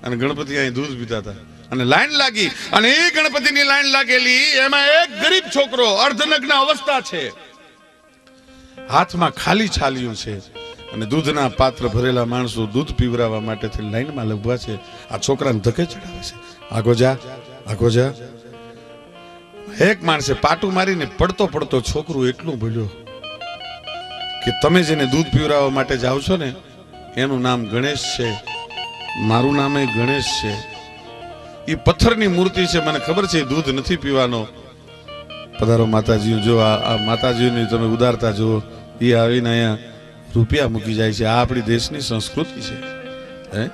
B: અને ગણપતિ અહીં દૂધ પીતા હતા અને લાઈન લાગી. અને એ ગણપતિની લાઈન લાગેલી, એમાં એક ગરીબ છોકરો અર્ધનગ્ન અવસ્થા છે, હાથમાં ખાલી છાલિયું છે અને દૂધના પાત્ર ભરેલા માણસો દૂધ પીવરાવવા માટે લાઈનમાં લંબવા છે. આ છોકરાને ધકે ચડાવે છે, આગો જા આગો જા. એક માણસે પાટું મારીને પડતો પડતો છોકરું એટલું ભૂલ્યો કે તમે જેને દૂધ પીવડાવવા માટે જાઓ છો ને એનું નામ ગણેશ છે, મારું નામ એ ગણેશ છે. એ પથ્થરની મૂર્તિ છે, મને ખબર છે દૂધ નથી પીવાનો. પધારો માતાજી. જો આ માતાજીની તમે ઉદારતા જુઓ. એ આવીને અહીંયા રૂપિયા મૂકી જાય છે. આ આપણી દેશની સંસ્કૃતિ છે. હે,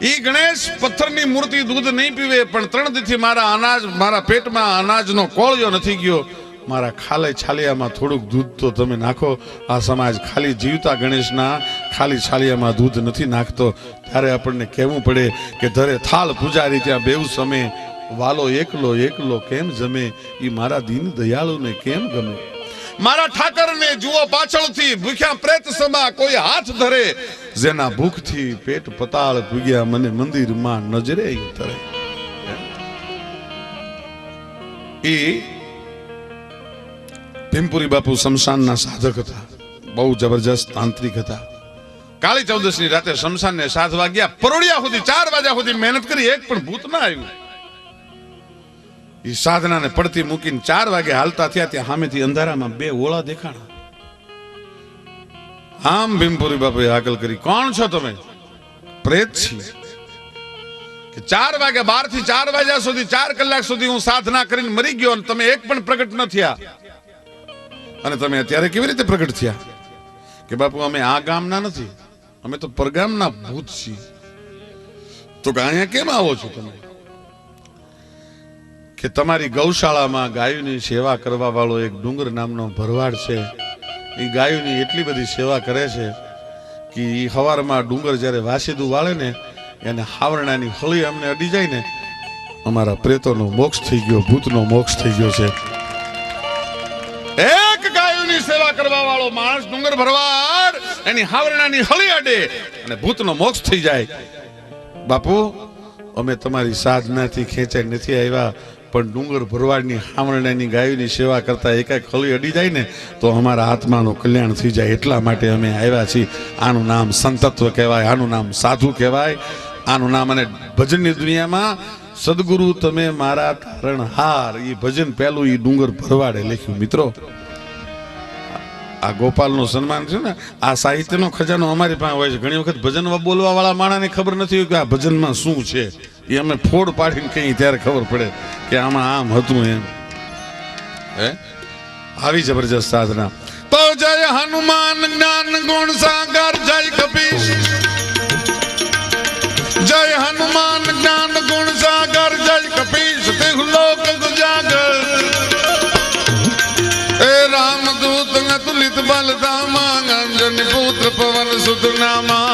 B: એ ગણેશ પથ્થરની મૂર્તિ દૂધ નહીં પીવે, પણ 3 દીથી મારા પેટમાં અનાજનો કોળિયો નથી ગયો. મારા ખાલે છાલિયામાં થોડુંક દૂધ તો તમે નાખો. આ સમાજ ખાલી જીવતા ગણેશના ખાલી છાલિયામાં દૂધ નથી નાખતો. ત્યારે આપણને કહેવું પડે કે ધરે થાળ પૂજારી ત્યાં બેઉ સમે, વાલો એકલો એકલો કેમ જમે, એ મારા દીન દયાળુને કેમ ગમે. મારા ઠાકરને જુઓ પાછળથી ભૂખ્યા પ્રેત સમા કોઈ હાથ ધરે, જેના ભૂખથી પેટ પતાળ પૂગ્યા મને મંદિરમાં નજરે તરે. એ ભીમપુરી બાપુ શમશાનના સાધક હતા, બહુ જબરજસ્ત તાંત્રિક હતા. કાળી ચૌદશની રાતે શમશાનને સાધવા ગયા. પરોડિયા સુધી 4 વાગ્યા સુધી મહેનત કરી, એક પણ ભૂત ના આવ્યું. એ સાધનાને પડતી મૂકીને 4 વાગે હાલતા થયા, ત્યાં સામેથી અંધારામાં 2 ઓળા દેખાણા. આમ ભીમપુરી બાપુએ હાકલ કરી, કોણ છો તમે? પ્રેત છીએ. કે 4 વાગે 12 થી 4 વાગ્યા સુધી 4 કલાક સુધી હું સાધના કરીને મરી ગયો અને તમે એક પણ પ્રગટ ન થયા, અને તમે અત્યારે કેવી રીતે પ્રગટ થયા? કે બાપુ અમે આ ગામના નથી, અમે તો પરગામના ભૂત છીએ. તો કે અહીંયા કેમ આવો છો તમે? કે તમારી ગૌશાળામાં ગાયોની સેવા કરવા વાળો એક ડુંગર નામનો ભરવાડ છે. એ ગાયોની એટલી બધી સેવા કરે છે કે એ સવારમાં ડુંગર જ્યારે વાસીદું વાળે ને, એને હાવરણાની હળી અમને અડી જાય ને, અમારા પ્રેતોનો મોક્ષ થઈ ગયો, ભૂતનો મોક્ષ થઈ ગયો છે. એક ગાયોની સેવા કરવા વાળો માણસ ડુંગર ભરવાડ, એની હાવરણાની હળી અડે અને ભૂતનો મોક્ષ થઈ જાય. બાપુ અમે તમારી સાધનાથી ખેંચાઈ નથી આવ્યા, પણ ડુંગર ભરવાડની હાવરણાની ગાયોની સેવા કરતા એકાએક હળી અડી જાય ને તો અમારા આત્માનું કલ્યાણ થઈ જાય, એટલા માટે અમે આવ્યા છીએ. આનું નામ સંતત્વ કહેવાય, આનું નામ સાધુ કહેવાય, આનું નામ. અને ભજનની દુનિયામાં સદગુરુ તમે મારા તારણહાર, એ ભજન પહેલું એ ડુંગર ભરવાડે લખ્યું. મિત્રો, આ ગોપાલનું સન્માન છે ને, આ સાહિત્યનો ખજાનો અમારી પાસે હોય છે. ઘણી વખત ભજન બોલવા વાળા માણસને ખબર નથી હોય કે આ ભજનમાં શું છે. એ અમે ફોડ પાડીને કહીએ ત્યારે ખબર પડે કે આમાં આમ હતું એમ. હે, આવી જબરજસ્ત સાધના. તો જય હનુમાન જ્ઞાન ગુણ સાગર, જય કપીશ. જય હનુમાન જ્ઞાન ગુણ સાગર, જય કપીશ તિહુ લોક ગુજાગર. એ રામદૂત અતુલિત બલધામા, અંજની પુત્ર પવન સુત નામા.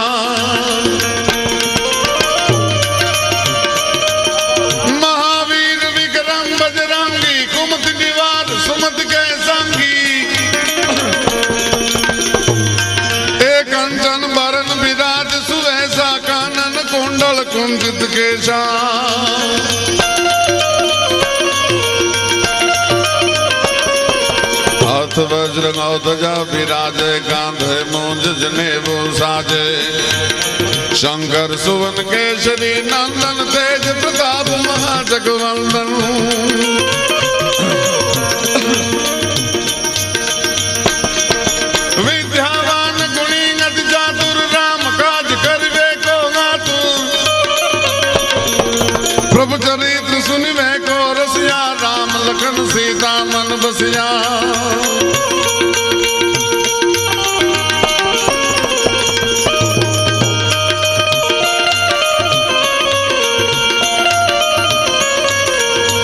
B: મહાવીર વિક્રમ બજરંગી, કુમત નિવાર સુમત કે સંગી. એ કંચન બરન વિરાજ સુવેશા, કાનન कुंडल कुंजित केशा. हाथ वज्र ध्वजा विराजे, कांधे मूंज जनेऊ साजे. शंकर सुवन केसरी नंदन, तेज प्रताप महाजगवंदन. विद्यावान गुणी अति चातुर, राम काज करिवे को आतुर. प्रभु चरित्र सुनिवे को रसिया, राम लखन सीता मन बसिया.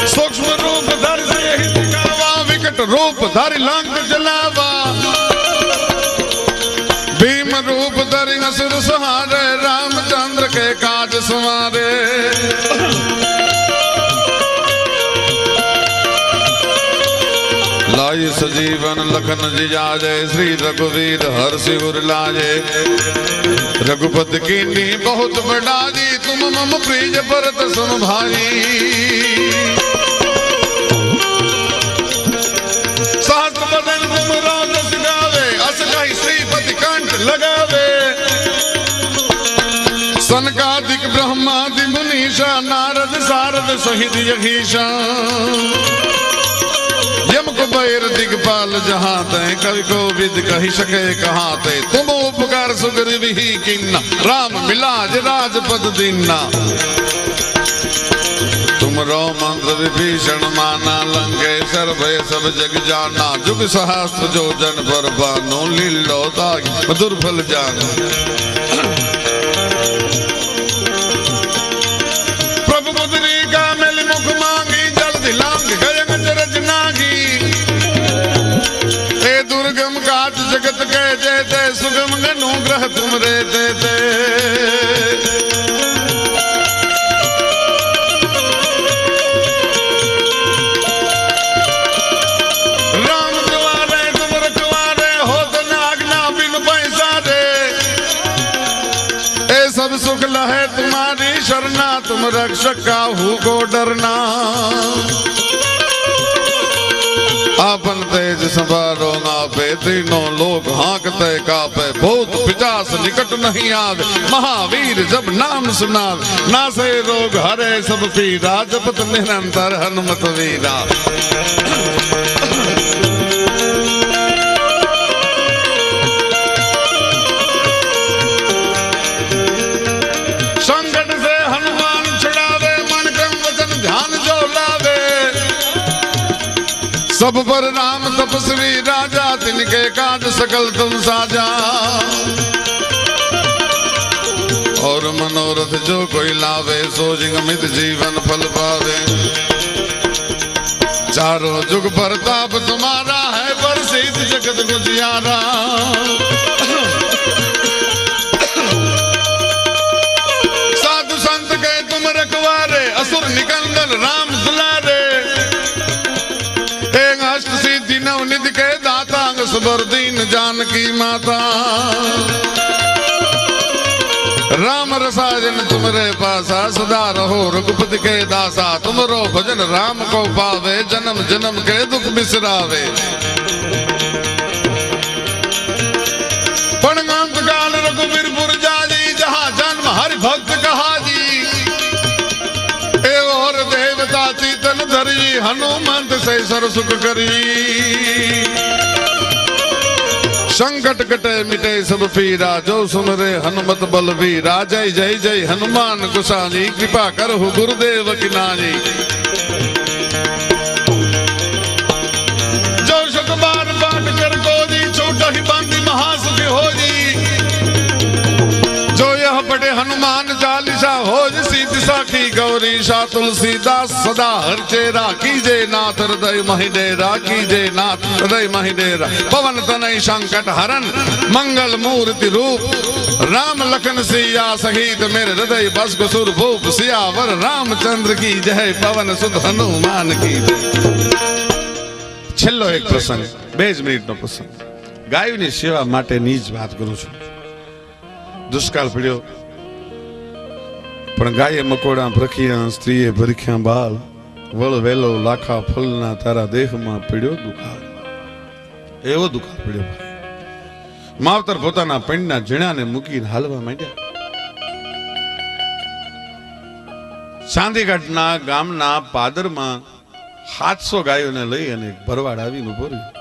B: सूक्ष्म रूप धर से हित गावा, विकट रूप धरि लंक जलावा. भीम रूप धरि असुर सहारे, रामचंद्र के काज संवारे. लाई सजीवन लखन जियाजे, श्री रघुवीर हर्षि उर लाजे. रघुपति कीन्ही बहुत बड़ाई, तुम मम प्रिय भरत सम भाई. सहस्त्र बदन तुम राजस गावे, अस कहि श्रीपति कंठ लगावे. सनकादिक ब्रह्मादि मुनीषा, नारद सारद सहित यगीशा. यम को बैर दिगपाल जहां तय कवि को विद कही सके कहां ते तुम उपकार सुग्रीव ही किन्ना राम मिलाज राजपद दीन्ना तुमरो मंत्र विभीषण माना लंकेश्वर भय सब जग जाना जुग सहस्त्र जो जन पर बानो लीलो तागी मधुर फल जाना प्रभु मुद्री का मिल मुख मांगी जल्दी लांग गए अचरज नागी ए दुर्गम काज जगत के जेते सुगम अनुग्रह तुम रे देते सब सुख लहे तुम्हारी शरणा तुम रक्षक काहू को डरना आपन तेज संभारो आपे तीनों लोग हाँकते कापे भूत पिचास निकट नहीं आवे महावीर जब नाम सुनावे नासे रोग हरे सब पीरा जपत निरंतर हनुमत वीरा सब पर राम तपस्वी राजा तिनके काज सकल तुम साजा और मनोरथ जो कोई लावे सो जिगमित जीवन फल पावे चारों जुग प्रताप तुम्हारा है प्रसिद्ध जगत गुजियारा साधु संत के तुम रखवारे असुर निकंदन राम दुलारे निध के दाता सबर दीन जानकी माता राम रसायन तुमरे पासा सदा रहो रघुपति के दासा तुमरो भजन राम को पावे जन्म जन्म के दुख बिसरावे पणगांत काल रघुवीर पुर जाजी जहाँ जन्म हरि भक्त कहा जी और देवता चीतन धरी हनुमंत से सर सुख करी संकट कटे मिटे सब पीरा जो सुमरे हनुमत बलवीरा जय जय जय हनुमान गोसाई कृपा करहु गुरुदेव की नाजी जो शत बार पाठ कर गोदी छोटा ही बांधी महासुखी हो जी जो यह पढ़े हनुमान चालीसा हो सीधी साखी गौरी शाह तुलसीदास सदा हर चेरा कीजे नाथ हृदय महिडेरा कीजे नाथ हृदय महिडेरा पवन तनय संकट हरन मंगल मूर्ति रूप राम लखन सिया सहित मेरे हृदय बस सुर भूप सियावर रामचंद्र की जय पवन सुत हनुमान की छेल्लो एक प्रसंग 2 મિનિટનો પ્રસંગ ગાયોની સેવા માટેની જ વાત કરું છું દુષ્કાળ પડ્યો પણ ગાયે મકોડા ભરખ્યા સ્ત્રીએ ભરખ્યા બાલ વળ વેલો લાખા ફલના તારા દેહમાં પડ્યો દુકાળ એવો દુકાળ પડ્યો ભાઈ માવતર પોતાના પૈણના ઝીણાને મૂકીને હાલવા માંડ્યા ચાંદીગઢના ગામના પાદરમાં 700 ગાયોને લઈ અને એક ભરવાડ આવીને ઉભો રહ્યો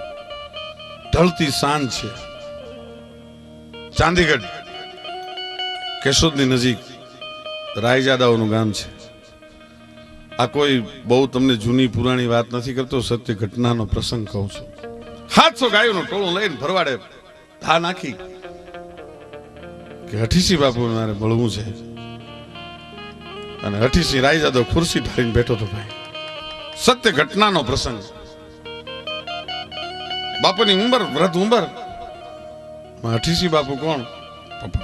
B: ઢળતી સાંજ છે ચાંદીગઢ કેશોદની નજીક રાયજાદાઓનું ગામ છે આ કોઈ બહુ તમને જૂની પુરાણી વાત નથી કરતો સત્ય ઘટનાનો પ્રસંગ કહું છું 700 ગાયોનું ટોળું લઈને ભરવાડે ધા નાખી કે હઠીસી બાપુ મારે મળવું છે અને હઠીસી રાયજાદો ખુરશી ઢાળીને બેઠો હતો ભાઈ સત્ય ઘટનાનો પ્રસંગ બાપુની ઉંમર વૃદ્ધ ઉંમર હઠીસી બાપુ કોણ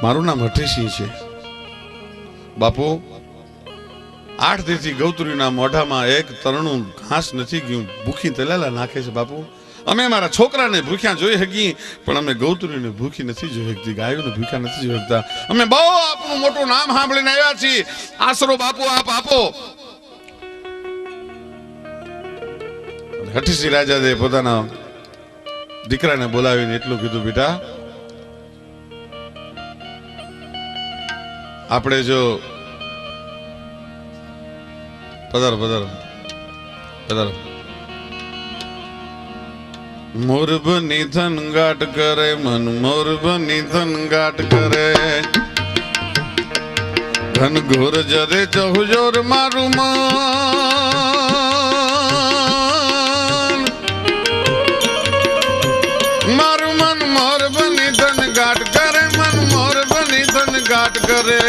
B: મારું નામ હઠીસી છે બાપુ 8 દિવસથી ગૌતરીના મોઢામાં એક તરણું ઘાસ નથી ગયું ભૂખી તલેલા નાખે છે બાપુ અમે મારા છોકરાને ભૂખ્યા જોઈ હકી પણ અમે ગૌતરીને ભૂખી નથી જોઈ શકતી ગાયોને ભૂખ્યા નથી જોઈ શકતા અમે બહુ આપનું મોટું નામ સાંભળીને આવ્યા છીએ આશરો બાપુ આપ આપો હઠીસી રાજાએ પોતાના દીકરાને બોલાવીને એટલું કીધું બેટા આપણે જો પધારો પધારો પધારો મોર બની ધન ગાટ કરે મન મોર બની ધન ગાટ કરે ધન ઘોર જરે ચહુજોર મારું મન મારું મન મોર બની ધન ગાટ કરે મન મોર બની ધન ગાટ કરે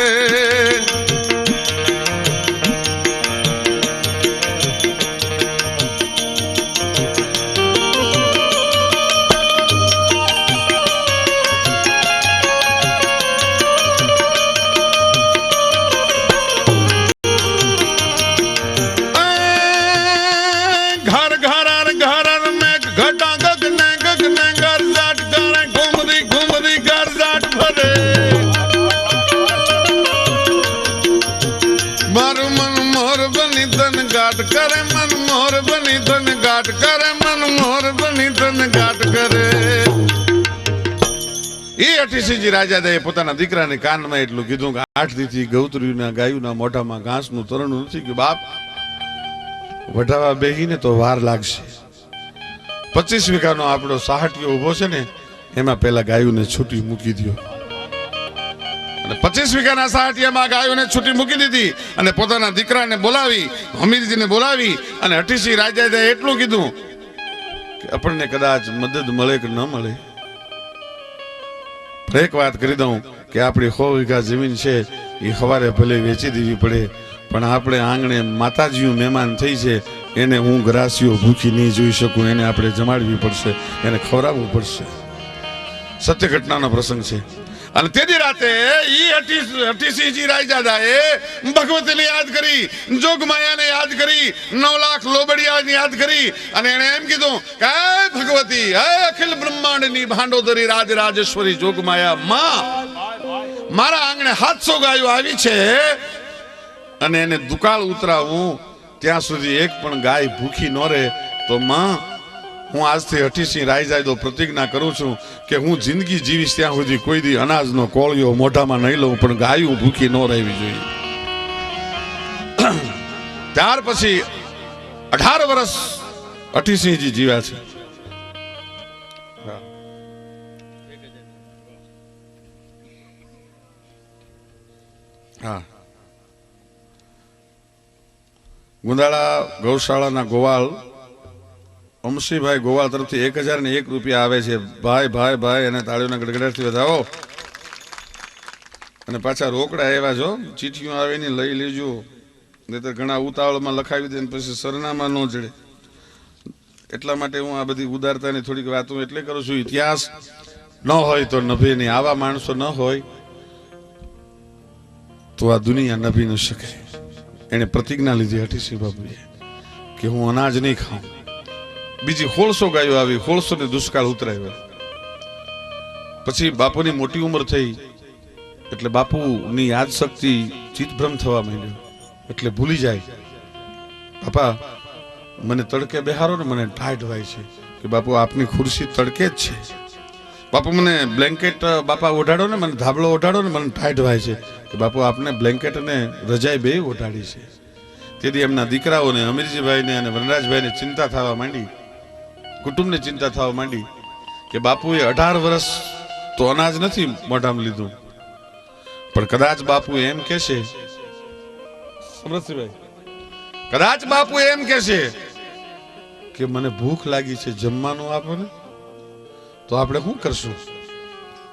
B: કરે મન મોર બની ધન ગાટ કરે મન મોર બની ધન ગાટ કરે એ અઠીસીજી રાજાએ પોતાના દીકરાને કાનમાં એટલું કીધું કે 8 દીથી ગૌતરીના ગાયુના મોઢામાં ઘાસનું તરણું નથી કે બાપ વઢાવા બેહીને તો વાર લાગશે 25 વીઘાનો આપણો સાહટિયો ઉભો છે ને એમાં પેલા ગાયુને છૂટી મૂકી દો અને 25 વીઘાના સાહટિયામાં ગાયોને છૂટી મૂકી દીધી અને પોતાના દીકરાને બોલાવી હમીરજીને બોલાવી અને અઠીસી રાજાએ એટલું કીધું કે આપણને કદાચ મદદ મળે કે ન મળે એક વાત કરી દઉં કે આપણી 100 વીઘા જમીન છે એ સવારે ભલે વેચી દેવી પડે પણ આપણે આંગણે માતાજીઓ મહેમાન થઈ છે એને હું ગ્રાસીઓ ભૂખી નહીં જોઈ શકું એને આપણે જમાડવી પડશે એને ખવડાવવું પડશે સત્ય ઘટનાનો પ્રસંગ છે અને તેની રાતે ઈ અઠીસીજી રાયજાદાએ ભગવતીને યાદ કરી જોગમાયાને યાદ કરી 9 લાખ લોબડિયાને યાદ કરી અને એને એમ કીધું કે હે ભગવતી હે અખિલ બ્રહ્માંડની ભાંડોદરી રાજરાજેશ્વરી જોગમાયા માં મારા આંગણે 700 ગાયો આવી છે અને એને દુકાળ ઉતરાવું ત્યાં સુધી એક પણ ગાય ભૂખી ન રહે તો માં હું આજથી અઠીસી રાયજાદો પ્રતિજ્ઞા કરું છું કે હું જિંદગી જીવીશ ત્યાં સુધી કોઈ દી અનાજનો કોળિયો મોઢામાં નહીં લઉં પણ ગાયું ભૂખી ન રહેવી જોઈએ ત્યાર પછી 18 વર્ષ અઠીસીજી જીવ્યા છે હા ગુંદાળા ગૌશાળાના ગોવાળ અમશીભાઈ ગોવાળ તરફથી 1001 રૂપિયા આવે છે ભાઈ ભાઈ ભાઈ અને તાળીઓના ગડગડાટથી વધાવો અને પાછા રોકડા એવા જો ચીઠીઓ આવે ને લઈ લેજો નહીતર ઘણા ઉતાવળમાં લખાવી દે પછી સરનામા ન જડે એટલા માટે હું આ બધી ઉદારતાની થોડીક વાતો એટલે કરું છું ઇતિહાસ ન હોય તો નભે નહીં આવા માણસો ન હોય તો આ દુનિયા નભી ન શકે એને પ્રતિજ્ઞા લીધી અઠીસી બાબુએ કે હું અનાજ નહીં ખાઉં બીજી 1600 ગાયો આવી 1600 ને દુષ્કાળ ઉતરાયો પછી બાપુની મોટી ઉંમર થઈ એટલે બાપુની યાદ શક્તિ ચિત્તભ્રમ થવા માંડ્યો એટલે ભૂલી જાય બાપા મને તડકે બેહારો ને મને ટાઈટ હોય છે કે બાપુ આપની ખુરશી તડકે જ છે બાપુ મને બ્લેન્કેટ બાપા ઓઢાડો ને મને ધાબળો ઓઢાડો ને મને ટાઈટ હોય છે કે બાપુ આપને બ્લેન્કેટ અને રજાઈ બે ઓઢાડી છે તેથી એમના દીકરાઓને અમીરજીભાઈને અને વનરાજભાઈને ચિંતા થવા માંડી કુટુંબને ચિંતા થવા માંડી કે બાપુએ 18 વર્ષ તો અનાજ નથી મોઢામાં લીધું પણ કદાચ બાપુ એમ કહેશે સમરસિંહભાઈ કદાચ બાપુ એમ કહેશે કે મને ભૂખ લાગી છે જમવાનું આપો ને તો આપણે શું કરશું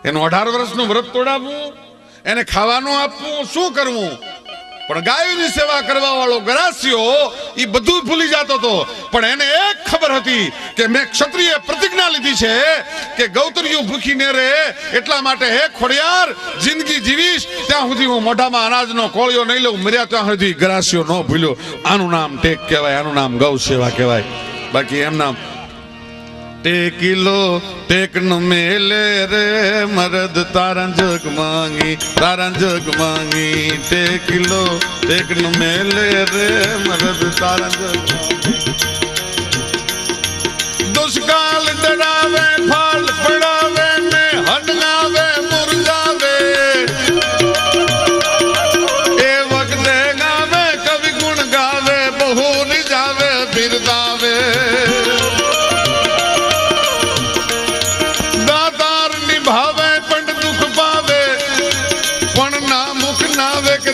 B: એનું 18 વર્ષનું વ્રત તોડાવવું એને ખાવાનું આપવું શું કરવું પણ ગાયોની સેવા કરવા વાળો ગરાસિયો એ બધું ભૂલી જતો હતો પણ એને એક ખબર હતી કે મેં ક્ષત્રિય પ્રતિજ્ઞા લીધી છે કે ગૌતરીઓ ભૂખી ન રહે એટલા માટે હે ખોડિયાર જિંદગી જીવીશ ત્યાં સુધી હું મોઢામાં અનાજનો કોળિયો નહીં લઉં મર્યા ત્યાં સુધી ગરાસિયો ન ભૂલ્યો આનું નામ ટેક કહેવાય આનું નામ ગૌ સેવા કહેવાય બાકી એમ નામ ટેકીલો ટેક ન મેલે રે મરદ તારા જગ માંગી ટેકીલો ટેક ન મેલે રે મરદ તારા જગ દુષ્કાળ ડરાવે ફાલ પડાવે ને હડગાવે મુરઝાવે એ વખતે ગાવે કવિ ગુણ ગાવે બહુ નિજાવે બિરદાવે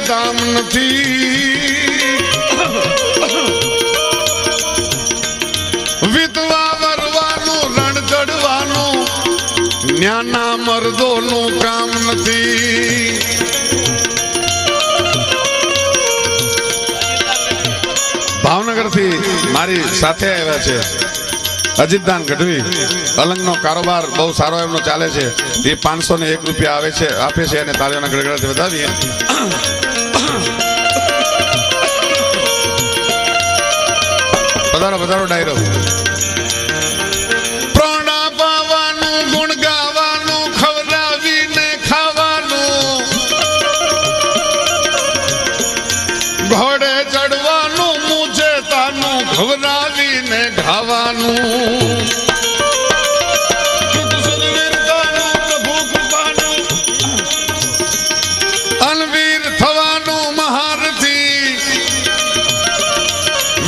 B: દામ નથી વિધવા વરવાનું રણ ચડવાનું ન્યાના મર્દોનું કામ નથી ભાવનગર થી મારી સાથે આવ્યા છે અજીતદાન ગઢવી અલંગનો કારોબાર બહુ સારો એમનો ચાલે છે એ 501 રૂપિયા આવે છે આપે છે અને તાળીઓના ગડગડાથી વધાવીએ પધારો પધારો ડાયરો પ્રોણા પાવાનું ગુણ ગાવાનું ખવડાવીને ખાવાનું ઘોડે ચડવાનું મૂછે તાનું ખવડાવીને ખાવાનું અનવીર થવાનું મહારથી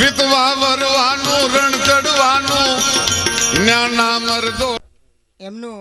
B: વિધવા વરવાનું રણ ચડવાનું ન્યાના મર્દો
C: એમનું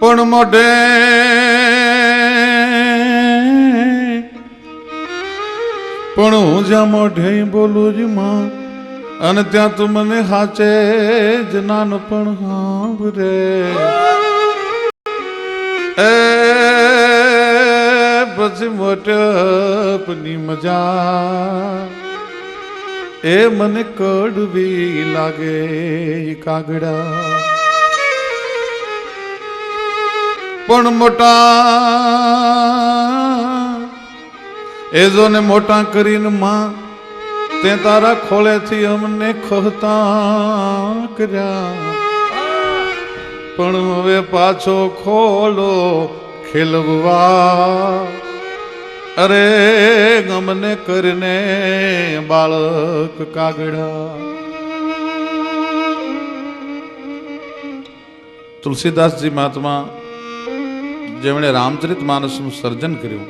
A: પણ મોઢે પણ હું જ્યાં મોઢે બોલું જ માં અને ત્યાં તું મને હાચે જ નાનપણ સાંભળે એ પછી મોટપની મજા એ મને કડવી લાગે કાગડા પણ મોટા એ જો ને મોટા કરીને માં તે તારા ખોળેથી અમને ખહતા કર્યા પણ હવે પાછો ખોલો ખેલવા અરે ગમને કરીને બાળક કાગડા તુલસીદાસજી મહાત્મા જેમણે રામચરિત માનસનું સર્જન કર્યું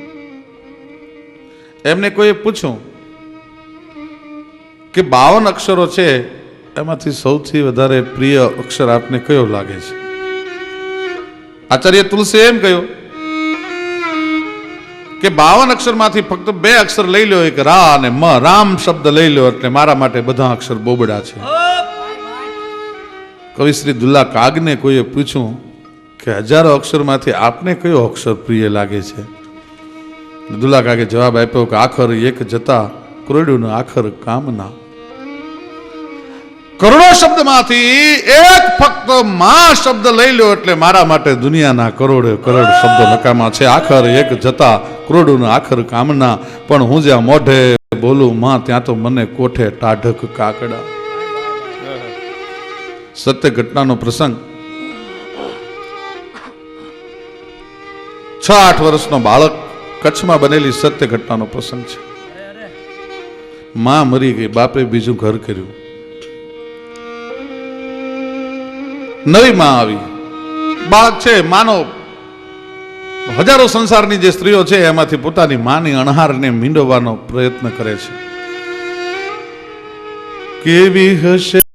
A: એમને કોઈએ પૂછ્યું કે 52 અક્ષરો છે એમાંથી સૌથી વધારે પ્રિય અક્ષર આપને કયો લાગે છે આચાર્ય તુલસીએ એમ કહ્યું કે 52 અક્ષરમાંથી ફક્ત 2 અક્ષર લઈ લો એક રા અને મ રામ શબ્દ લઈ લો એટલે મારા માટે બધા અક્ષર બોબડા છે કવિ શ્રી દુલ્લા કાગને કોઈએ પૂછ્યું કે હજારો અક્ષરમાંથી આપને કયો અક્ષર પ્રિય લાગે છે દુલ્લા કાગે જવાબ આપ્યો કે આખર એક જતા કરોડ્યું આખર કામના કરોડો શબ્દમાંથી એક ફક્ત માં શબ્દ લઈ લો એટલે મારા માટે દુનિયાના કરોડે કરોડ શબ્દો નકામા છે આખર એક જતા કરોડું આખર કામના પણ હું જ્યાં મોઢે બોલું માં ત્યાં તો મને કોઠે ટાઢક કાકડા સત્ય ઘટનાનો પ્રસંગ 6-8 વર્ષનો બાળક કચ્છમાં બનેલી સત્ય ઘટનાનો પ્રસંગ છે માં મરી ગઈ બાપે બીજું ઘર કર્યું નવી માં આવી બાળક છે માનો હજારો સંસારની જે સ્ત્રીઓ છે એમાંથી પોતાની માની અણહારને મીંડવવાનો પ્રયત્ન કરે છે કેવી હશે